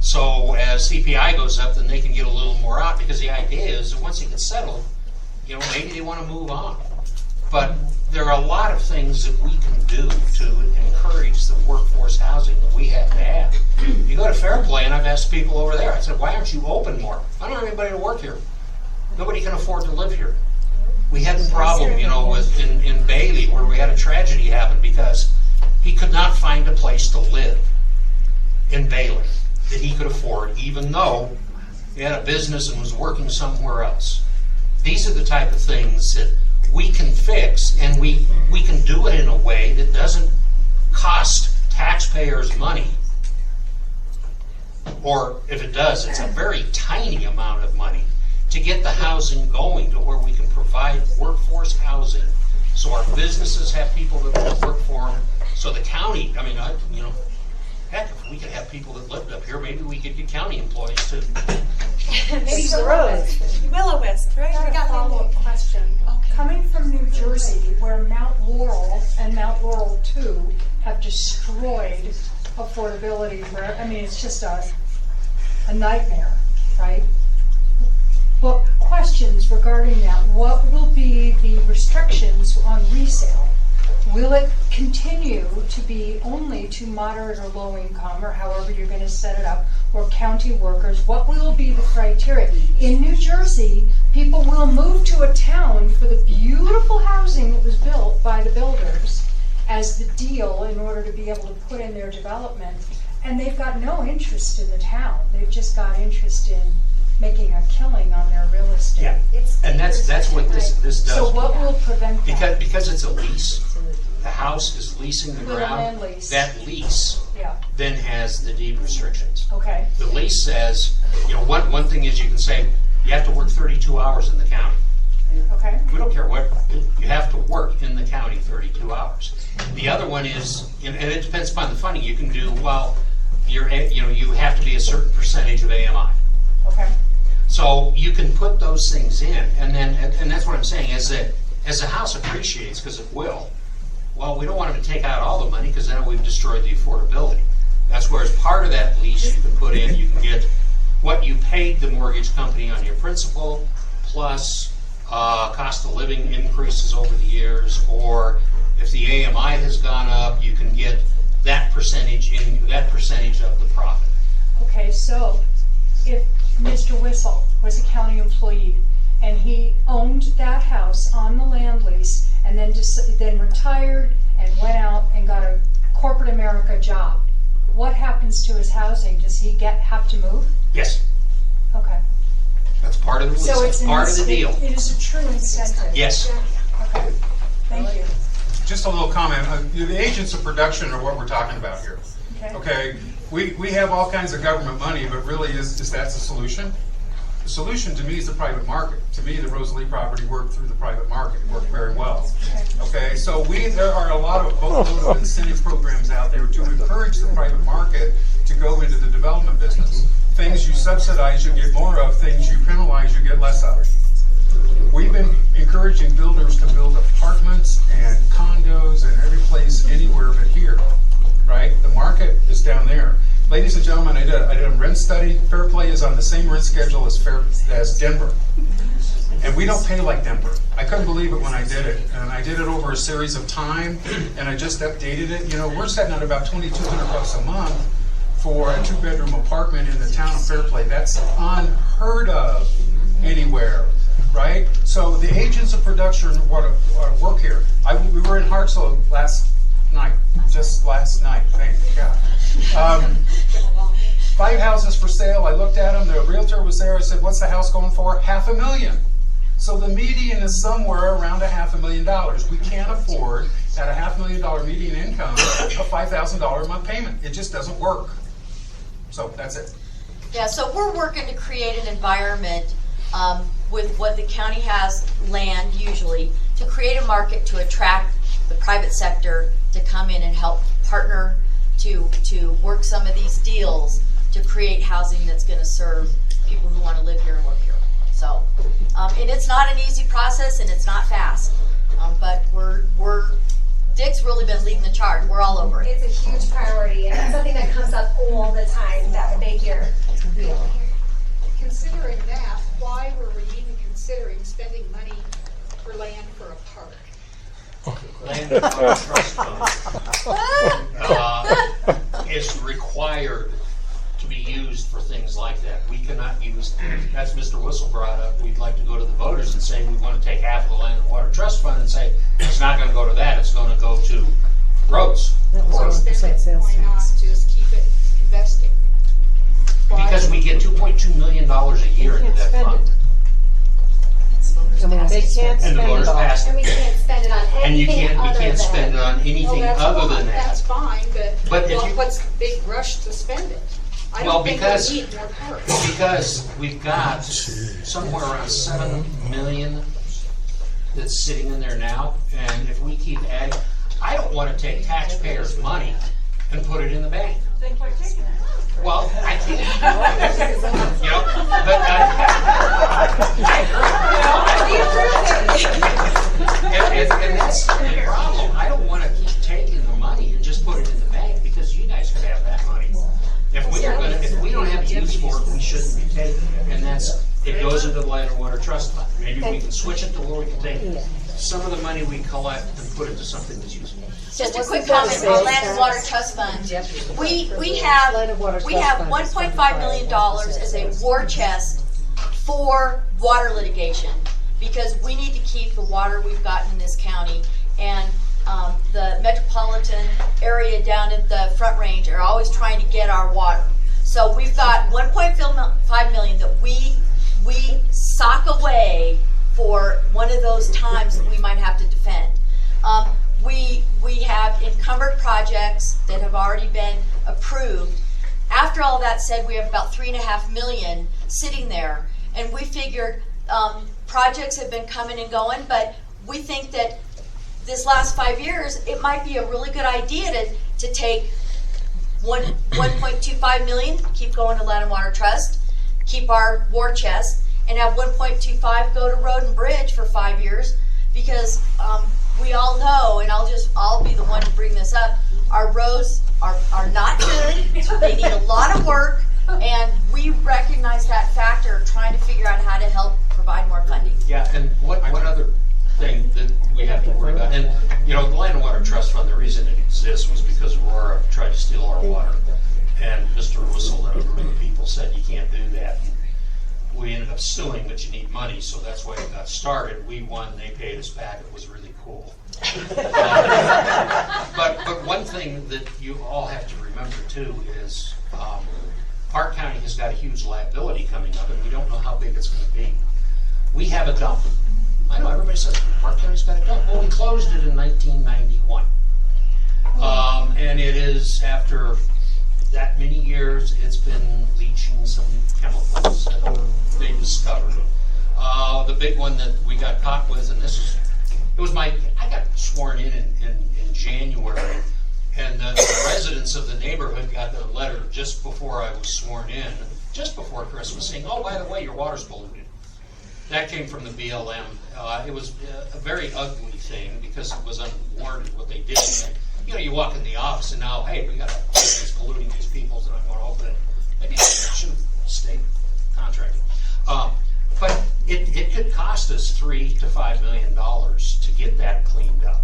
So as CPI goes up, then they can get a little more out, because the idea is that once it gets settled, maybe they want to move on. But there are a lot of things that we can do to encourage the workforce housing that we have to have. You go to Fair Play, and I've asked people over there, I said, why aren't you open more? I don't have anybody to work here. Nobody can afford to live here. We had the problem, with in Bailey, where we had a tragedy happen. place to live in Baylor that he could afford, even though he had a business and was working somewhere else. These are the type of things that we can fix, and we can do it in a way that doesn't cost taxpayers money. Or if it does, it's a very tiny amount of money to get the housing going to where we can provide workforce housing so our businesses have people that will work for them. So the county, I mean, heck, if we could have people that lived up here, maybe we could get county employees to. Maybe Will-O-Wisp, right? I got a follow-up question. Coming from New Jersey, where Mount Laurel and Mount Laurel 2 have destroyed affordability for, I mean, it's just a nightmare, right? Well, questions regarding that. What will be the restrictions on resale? Will it continue to be only to moderate or low income, or however you're going to set it up, or county workers? What will be the criteria? In New Jersey, people will move to a town for the beautiful housing that was built by the builders as the deal in order to be able to put in their development, and they've got no interest in the town. They've just got interest in making a killing on their real estate. Yeah, and that's what this does. So what will prevent that? Because it's a lease, the house is leasing the With a ground. land lease. That lease Yeah. then has the deed restrictions. Okay. The lease says, one thing is you can say you have to work 32 hours in the county. Okay. We don't care what, you have to work in the county 32 hours. The other one is, and it depends upon the funding, you can do, well, you have to be a certain percentage of AMI. Okay. So you can put those things in, and that's what I'm saying, as the house appreciates, because it will, well, we don't want them to take out all the money, because then we've destroyed the affordability. That's where, as part of that lease, you can put in, you can get what you paid the mortgage company on your principal, plus cost of living increases over the years, or if the AMI has gone up, you can get that percentage of the profit. Okay, so if Mr. Wissel was a county employee and he owned that house on the land lease and then retired and went out and got a corporate America job, what happens to his housing? Does he have to move? Yes. Okay. That's part of the lease. So it's part of the deal. It is a true incentive. Yes. Okay. Thank you. Just a little comment. The agents of production are what we're talking about here. Okay. We have all kinds of government money, but really, is that the solution? The solution to me is the private market. To me, the Rosalie Property worked through the private market. It worked very well. Okay, so there are a lot of boatloads of incentive programs out there to encourage the private market to go into the development business. Things you subsidize, you get more of. Things you penalize, you get less of. We've been encouraging builders to build apartments and condos and every place anywhere but here, right? The market is down there. Ladies and gentlemen, I did a rent study. Fairplay is on the same rent schedule as Denver. And we don't pay like Denver. I couldn't believe it when I did it. And I did it over a series of time, and I just updated it. We're sitting at about $2,200 a month for a 2-bedroom apartment in the town of Fairplay. That's unheard of anywhere, right? So the agents of production work here. We were in Heartfelt just last night, thank God. 5 houses for sale. I looked at them. The realtor was there. I said, "What's the house going for?" $500,000. So the median is somewhere around $500,000. We can't afford at a $500,000 median income a $5,000 a month payment. It just doesn't work. So that's it. Yeah, so we're working to create an environment with what the county has land usually to create a market to attract the private sector to come in and help partner to work some of these deals to create housing that's going to serve people who want to live here and work here. So, and it's not an easy process and it's not fast, but Dick's really been leading the charge. We're all over it. It's a huge priority, and it's something that comes up all the time that they hear. Considering that, why were we even considering spending money for land for a park? Land trust fund is required to be used for things like that. We cannot use, as Mr. Wissel brought up, we'd like to go to the voters and say we want to take half of the land and water trust fund and say it's not going to go to that, it's going to go to roads. Why spend it? Why not just keep it investing? Because we get $2.2 million a year into that fund. They can't And spend the it voters all. passed And we it. can't spend it on And you anything can't, other we can't than. spend it on anything Well, other than That's that. fine, But if well, you- what's the big rush to spend it? I Well, don't think because- we need more parks. Because we've got somewhere around 7 million that's sitting in there now, and if we keep adding, I don't want to take taxpayers' money and put it in the bank. Then quit taking it. Well, I can't. You know, but and that's the problem. I don't want to keep taking the money and just put it in the bank because you guys could have that money. If we don't have use for it, we shouldn't be taking it, and it goes into the Land and Water Trust Fund. Maybe we can switch it to where we can take some of the money we collect and put it to something that's useful. Just a quick comment on Land and Water Trust Fund. We have $1.5 million as a war chest for water litigation because we need to keep the water we've gotten in this county, and the metropolitan area down at the Front Range are always trying to get our water. So we've got $1.5 million that we sock away for one of those times that we might have to defend. We have encumbered projects that have already been approved. After all that said, we have about $3.5 million sitting there, and we figured projects have been coming and going, but we think that this last 5 years, it might be a really good idea to take 1.25 million, keep going to Land and Water Trust, keep our war chest, and have 1.25 go to Road and Bridge for 5 years, because we all know, and I'll be the one to bring this up, our roads are not good, they need a lot of work, and we recognize that factor, trying to figure out how to help provide more funding. Yeah, and what other thing that we have to worry about, and the Land and Water Trust Fund, the reason it exists was because Aurora tried to steal our water, and Mr. Wissel and a group of people said you can't do that. And we ended up suing, but you need money, so that's why it got started. We won, they paid us back. It was really cool. But one thing that you all have to remember too is Park County has got a huge liability coming up, and we don't know how big it's going to be. We have a dump. I know everybody says Park County's got a dump. Well, we closed it in 1991. And it is, after that many years, it's been leaching some chemicals that they discovered. The big one that we got caught with, and I got sworn in January, and the residents of the neighborhood got the letter just before I was sworn in, just before Christmas, saying, oh, by the way, your water's polluted. That came from the BLM. It was a very ugly thing because it was unwarranted what they did. And, you walk in the office and now, hey, we got a place that's polluting these people, so I'm going to open it. Maybe I should have stayed contracting. But it could cost us $3 to $5 million to get that cleaned up.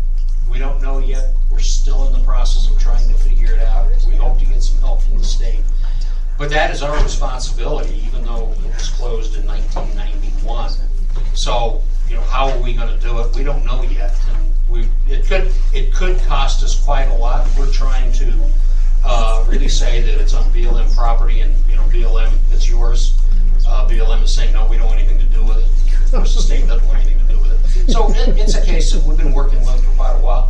We don't know yet. We're still in the process of trying to figure it out. We hope to get some help from the state. But that is our responsibility, even though it was closed in 1991. So, how are we going to do it? We don't know yet. And it could cost us quite a lot. We're trying to really say that it's on BLM property, and BLM, it's yours. BLM is saying, no, we don't want anything to do with it. Of course, the state doesn't want anything to do with it. So it's a case that we've been working with for quite a while.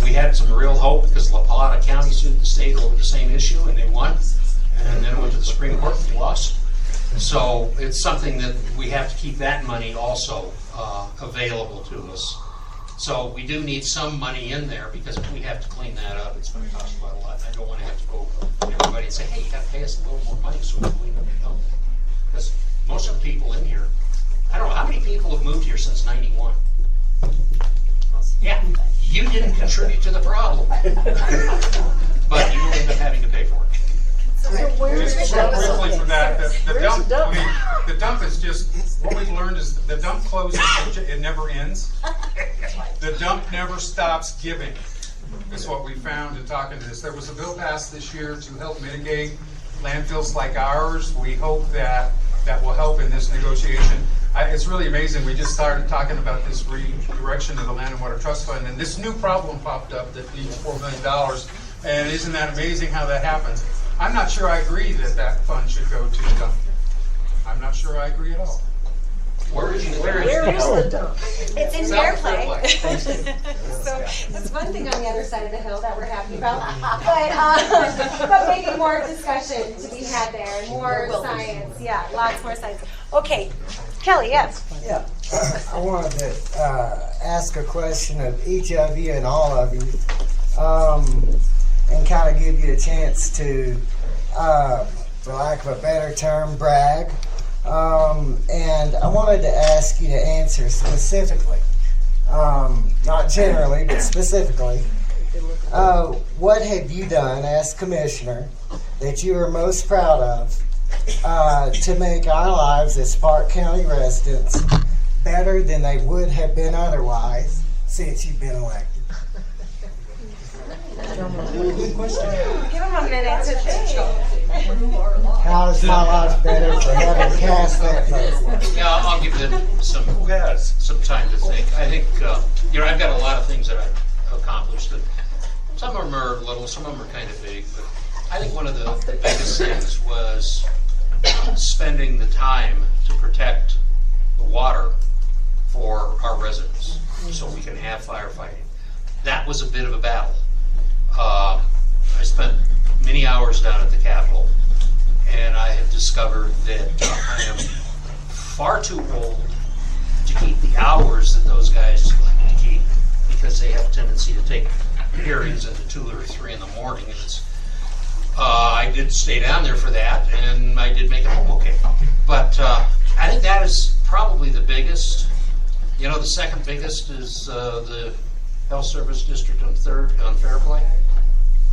We had some real hope because La Plata County sued the state over the same issue, and they won. And then it went to the Supreme Court and lost. So it's something that we have to keep that money also available to us. So we do need some money in there, because if we have to clean that up, it's going to cost quite a lot. I don't want to have to go to everybody and say, hey, you got to pay us a little more money so we can clean up the dump. Because most of the people in here, I don't know, how many people have moved here since 91? Yeah, you didn't contribute to the problem. But you will end up having to pay for it. Just briefly from that, the dump is just, what we've learned is the dump closes, it never ends. The dump never stops giving. That's what we found in talking to this. There was a bill passed this year to help mitigate landfills like ours. We hope that will help in this negotiation. It's really amazing. We just started talking about this redirection of the Land and Water Trust Fund, and this new problem popped up that needs $4 million. And isn't that amazing how that happens? I'm not sure I agree that that fund should go to the dump. I'm not sure I agree at all. Where is the dump? It's in South of Fairplay. Fairplay. So that's one thing on the other side of the hill that we're happy about. But maybe more discussion to be had there, and more science. Yeah, lots more science. Okay, Kelly, yes. Yeah, I wanted to ask a question of each of you and all of you, and kind of give you a chance to, for lack of a better term, brag. And I wanted to ask you to answer specifically, not generally, but specifically, what have you done as commissioner that you are most proud of to make our lives as Park County residents better than they would have been otherwise since you've been elected? Give him a minute to think. How is my life better for having cast that vote? Yeah, I'll give them some time to think. I think, I've got a lot of things that I've accomplished. And some of them are little, some of them are kind of big. But I think one of the biggest things was spending the time to protect the water for our residents so we can have firefighting. That was a bit of a battle. I spent many hours down at the Capitol, and I have discovered that I am far too old to keep the hours that those guys like to keep, because they have a tendency to take hearings into 2 or 3 in the morning. And I did stay down there for that, and I did make it home okay. But I think that is probably the biggest. The second biggest is the Health Service District on Fairplay,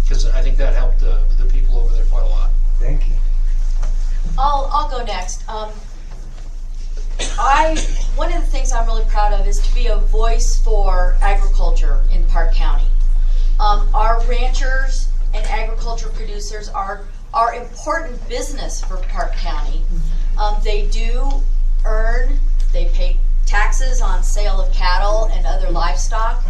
because I think that helped the people over there quite a lot. Thank you. I'll go next. One of the things I'm really proud of is to be a voice for agriculture in Park County. Our ranchers and agriculture producers are important business for Park County. They pay taxes on sale of cattle and other livestock,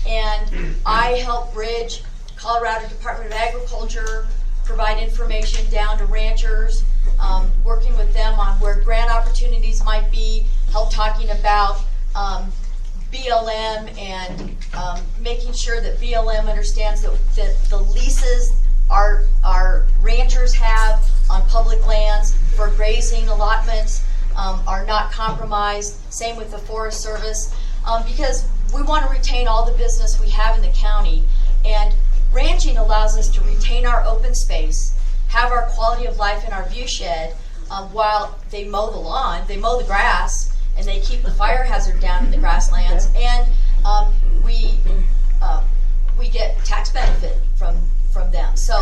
and I help bridge Colorado Department of Agriculture, provide information down to ranchers, working with them on where grant opportunities might be, help talking about BLM and making sure that BLM understands that the leases our ranchers have on public lands for grazing allotments are not compromised. Same with the Forest Service, because we want to retain all the business we have in the county, and ranching allows us to retain our open space, have our quality of life in our view shed, while they mow the lawn, they mow the grass, and they keep the fire hazard down in the grasslands, and we get tax benefit from them. So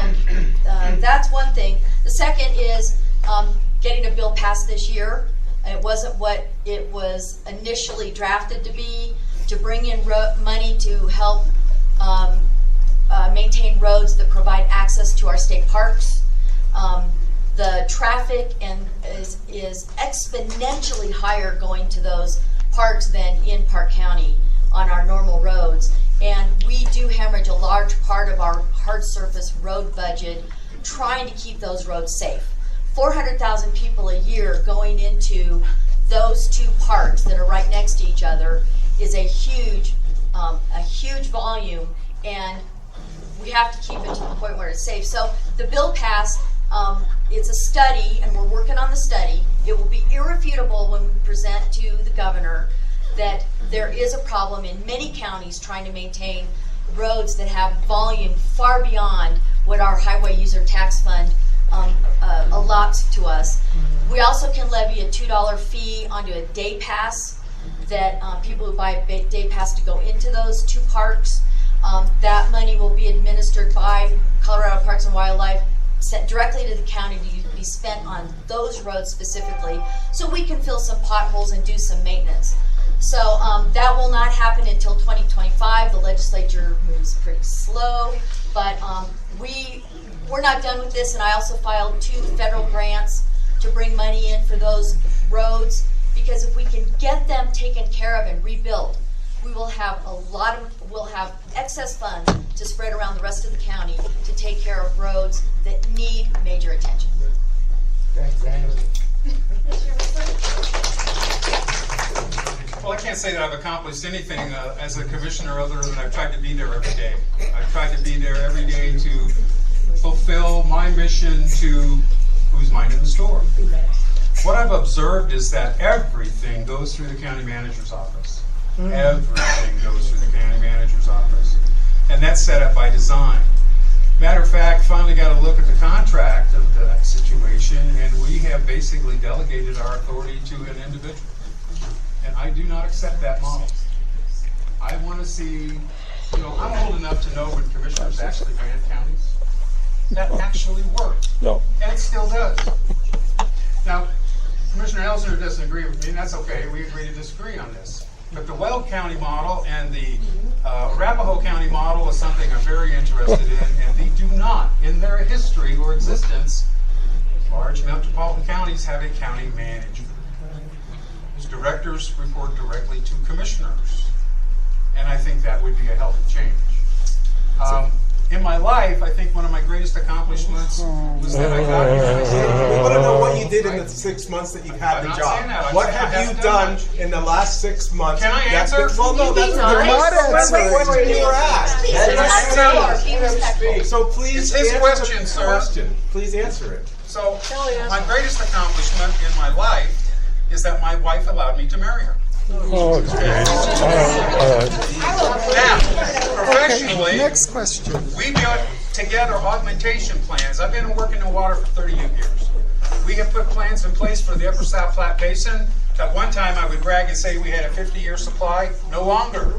that's one thing. The second is getting a bill passed this year. It wasn't what it was initially drafted to be, to bring in money to help maintain roads that provide access to our state parks. The traffic is exponentially higher going to those parks than in Park County on our normal roads. And we do hemorrhage a large part of our hard surface road budget trying to keep those roads safe. 400,000 people a year going into those two parks that are right next to each other is a huge volume, and we have to keep it to the point where it's safe. So the bill passed. It's a study, and we're working on the study. It will be irrefutable when we present to the governor that there is a problem in many counties trying to maintain roads that have volume far beyond what our highway user tax fund allots to us. We also can levy a $2 fee onto a day pass that people who buy a day pass to go into those two parks. That money will be administered by Colorado Parks and Wildlife, sent directly to the county to be spent on those roads specifically, so we can fill some potholes and do some maintenance. So that will not happen until 2025. The legislature moves pretty slow, but we're not done with this, and I also filed 2 federal grants to bring money in for those roads, because if we can get them taken care of and rebuilt, we will have we'll have excess funds to spread around the rest of the county to take care of roads that need major attention. Well, I can't say that I've accomplished anything as a commissioner other than I've tried to be there every day. I've tried to be there every day to fulfill my mission to who's minding the store. What I've observed is that everything goes through the county manager's office. Everything goes through the county manager's office. And that's set up by design. Matter of fact, finally got a look at the contract of that situation, and we have basically delegated our authority to an individual. And I do not accept that model. I want to see, I'm old enough to know when commissioners actually ran counties. That actually worked. No. And it still does. Now, Commissioner Elsner doesn't agree with me, and that's okay. We agree to disagree on this. But the Weld County model and the Arapahoe County model is something I'm very interested in, and they do not, in their history or existence, large metropolitan counties have a county manager. Whose directors report directly to commissioners. And I think that would be a healthy change. In my life, I think one of my greatest accomplishments was that I got here. We want to know what you did in the 6 months that you had the job. What have you done in the last 6 months? Can I answer? Well, no, that's the question you were asked. So please it's his answer question, the sir. question. Please answer it. So, my greatest accomplishment in my life is that my wife allowed me to marry her. Oh, Now, professionally, Next question. we built together augmentation plans. I've been working in water for 38 years. We have put plans in place for the Upper South Platte Basin. At one time, I would brag and say we had a 50-year supply. No longer.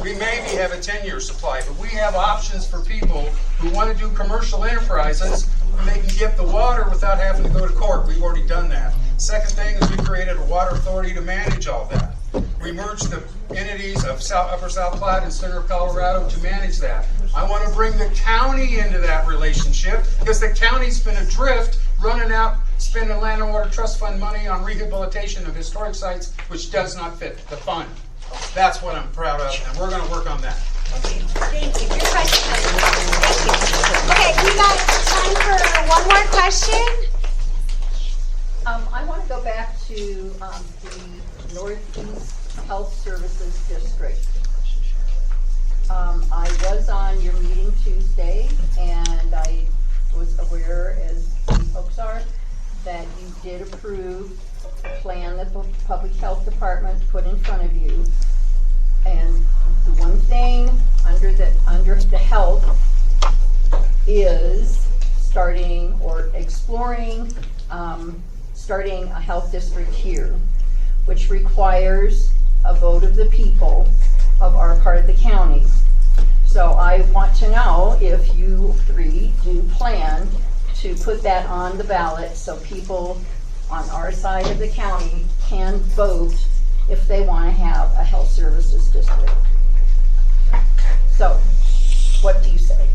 We maybe have a 10-year supply, but we have options for people who want to do commercial enterprises, and they can get the water without having to go to court. We've already done that. Second thing is we created a water authority to manage all that. We merged the entities of Upper South Platte and Center of Colorado to manage that. I want to bring the county into that relationship because the county's been adrift, running out, spending Land and Water Trust Fund money on rehabilitation of historic sites, which does not fit the fund. That's what I'm proud of, and we're going to work on that. Thank you. Your question. Thank you. Okay, we got time for one more question. I want to go back to the Northeast Health Services District. I was on your meeting Tuesday, and I was aware, as you folks are, that you did approve the plan that the Public Health Department put in front of you. And the one thing under the health is starting or exploring starting a health district here, which requires a vote of the people of our part of the county. So I want to know if you three do plan to put that on the ballot so people on our side of the county can vote if they want to have a health services district. So, what do you say?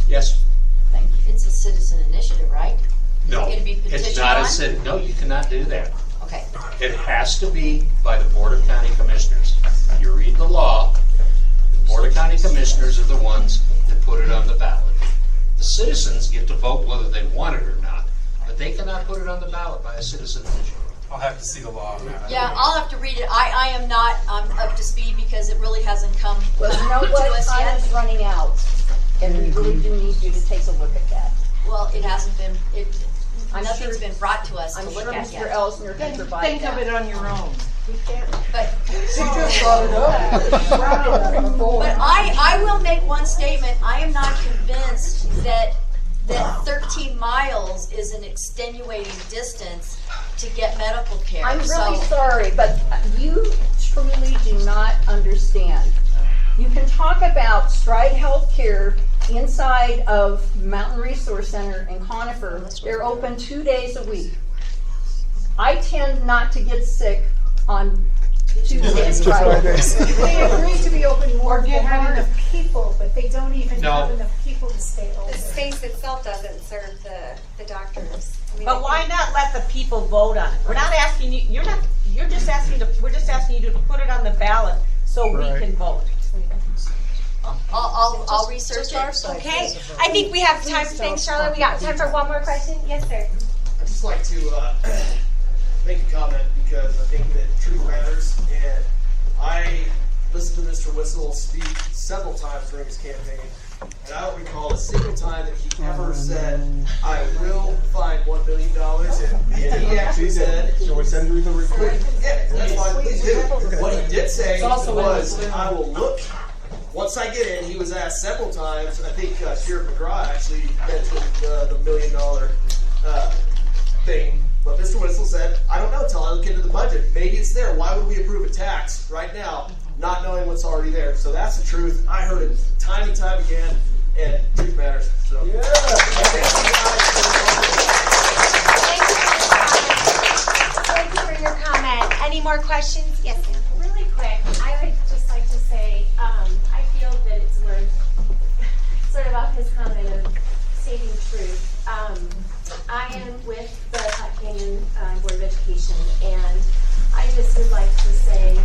Yes. Thank you. It's a citizen initiative, right? No, Is it gonna be it's petitioned not on? a city. No, you cannot do that. Okay. It has to be by the Board of County Commissioners. You read the law, the Board of County Commissioners are the ones that put it on the ballot. The citizens get to vote whether they want it or not, but they cannot put it on the ballot by a citizen initiative. I'll have to see the law on that. Yeah, I'll have to read it. I am not up to speed because it really hasn't come Well, you know to what? us Time yet. is running out, and we really do need you to take a look at that. Well, it hasn't been, I'm nothing's sure- been brought to us to I'm look sure at Mr. yet. Elsner can provide Think that. of it on your own. We can't. But She just brought it up. But I will make one statement. I am not convinced that 13 miles is an extenuating distance to get medical care. I'm really sorry, but you truly do not understand. You can talk about Stride Healthcare inside of Mountain Resource Center in Conifer. They're open 2 days a week. I tend not to get sick on Tuesdays and Fridays. They agreed to be open more if they had enough people, but they don't even have enough people to stay open. The space itself doesn't serve the doctors. I mean, But why not let the people vote on it? We're not asking you, We're just asking you to put it on the ballot so we can vote. I'll research it. Okay, I think we have time. Thanks, Charlotte. We got time for one more question. Yes, sir. I'd just like to make a comment because I think that truth matters, and I listened to Mr. Wissel speak several times during his campaign, and I don't recall a single time that he ever said, "I will find $1 million." And he actually said, "Shall we send you the report?" Yeah, that's fine. Please do. What he did say was, "I will look." Once I get in, he was asked several times, and I think Sheriff McGraw actually mentioned the $1 million thing. But Mr. Wissel said, I don't know until I look into the budget. Maybe it's there. Why would we approve a tax right now, not knowing what's already there? So that's the truth. I heard it time and time again, and truth matters. So. Yeah. Thank you for your comment. Any more questions? Yes, ma'am. Really quick, I would just like to say, I feel that it's worth sort of off his comment of stating truth. I am with the Platte Canyon Board of Education, and I just would like to say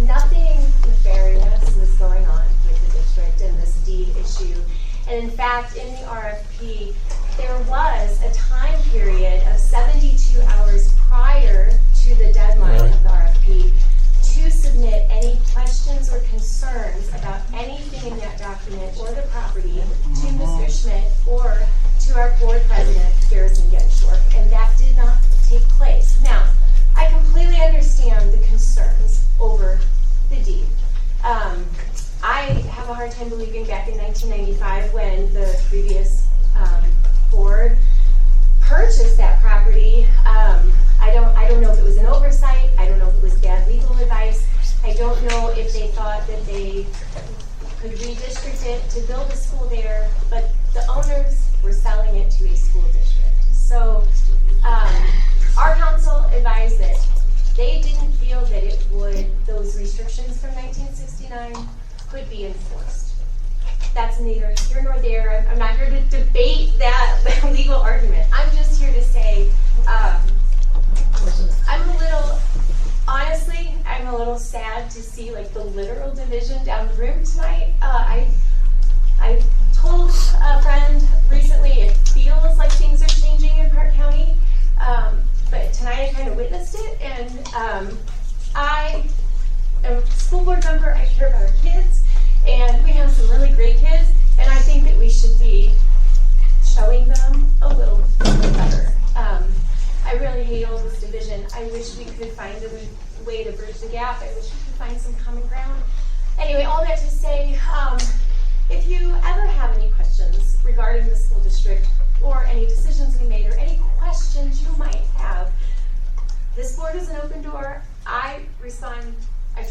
nothing nefarious was going on with the district and this deed issue. And in fact, in the RFP, there was a time period of 72 hours prior to the deadline of the RFP to submit any questions or concerns about anything in that document or the property to Mr. Schmidt or to our board president, Garrison Genshorf, and that did not take place. Now, I completely understand the concerns over the deed. I have a hard time believing back in 1995 when the previous board purchased that property. I don't know if it was an oversight. I don't know if it was bad legal advice. I don't know if they thought that they could redistrict it to build a school there, but the owners were selling it to a school district. So our council advised that they didn't feel that it would, those restrictions from 1969 could be enforced. That's neither here nor there. I'm not here to debate that legal argument. I'm just here to say I'm a little sad to see like the literal division down the room tonight. I told a friend recently it feels like things are changing in Park County, but tonight I kind of witnessed it, and I am a school board member. I care about our kids, and we have some really great kids, and I think that we should be showing them a little better. I really hate all this division. I wish we could find a way to bridge the gap. I wish we could find some common ground. Anyway, all that to say, if you ever have any questions regarding the school district or any decisions we made or any questions you might have, this board is an open door. I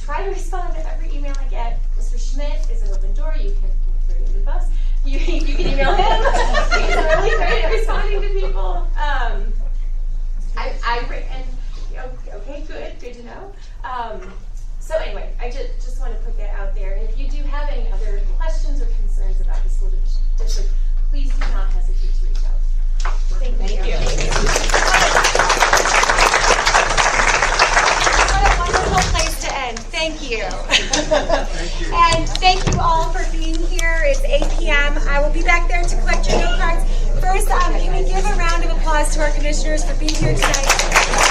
try to respond to every email I get. Mr. Schmidt is an open door. You can throw him the bus. You can email him. He's really great at responding to people. Okay, good to know. So anyway, I just want to put that out there. And if you do have any other questions or concerns about the school district, please do not hesitate to reach out. Thank you. What a wonderful place to end. Thank you. And thank you all for being here. It's 8 p.m. I will be back there to collect your note cards. First, can we give a round of applause to our commissioners for being here tonight?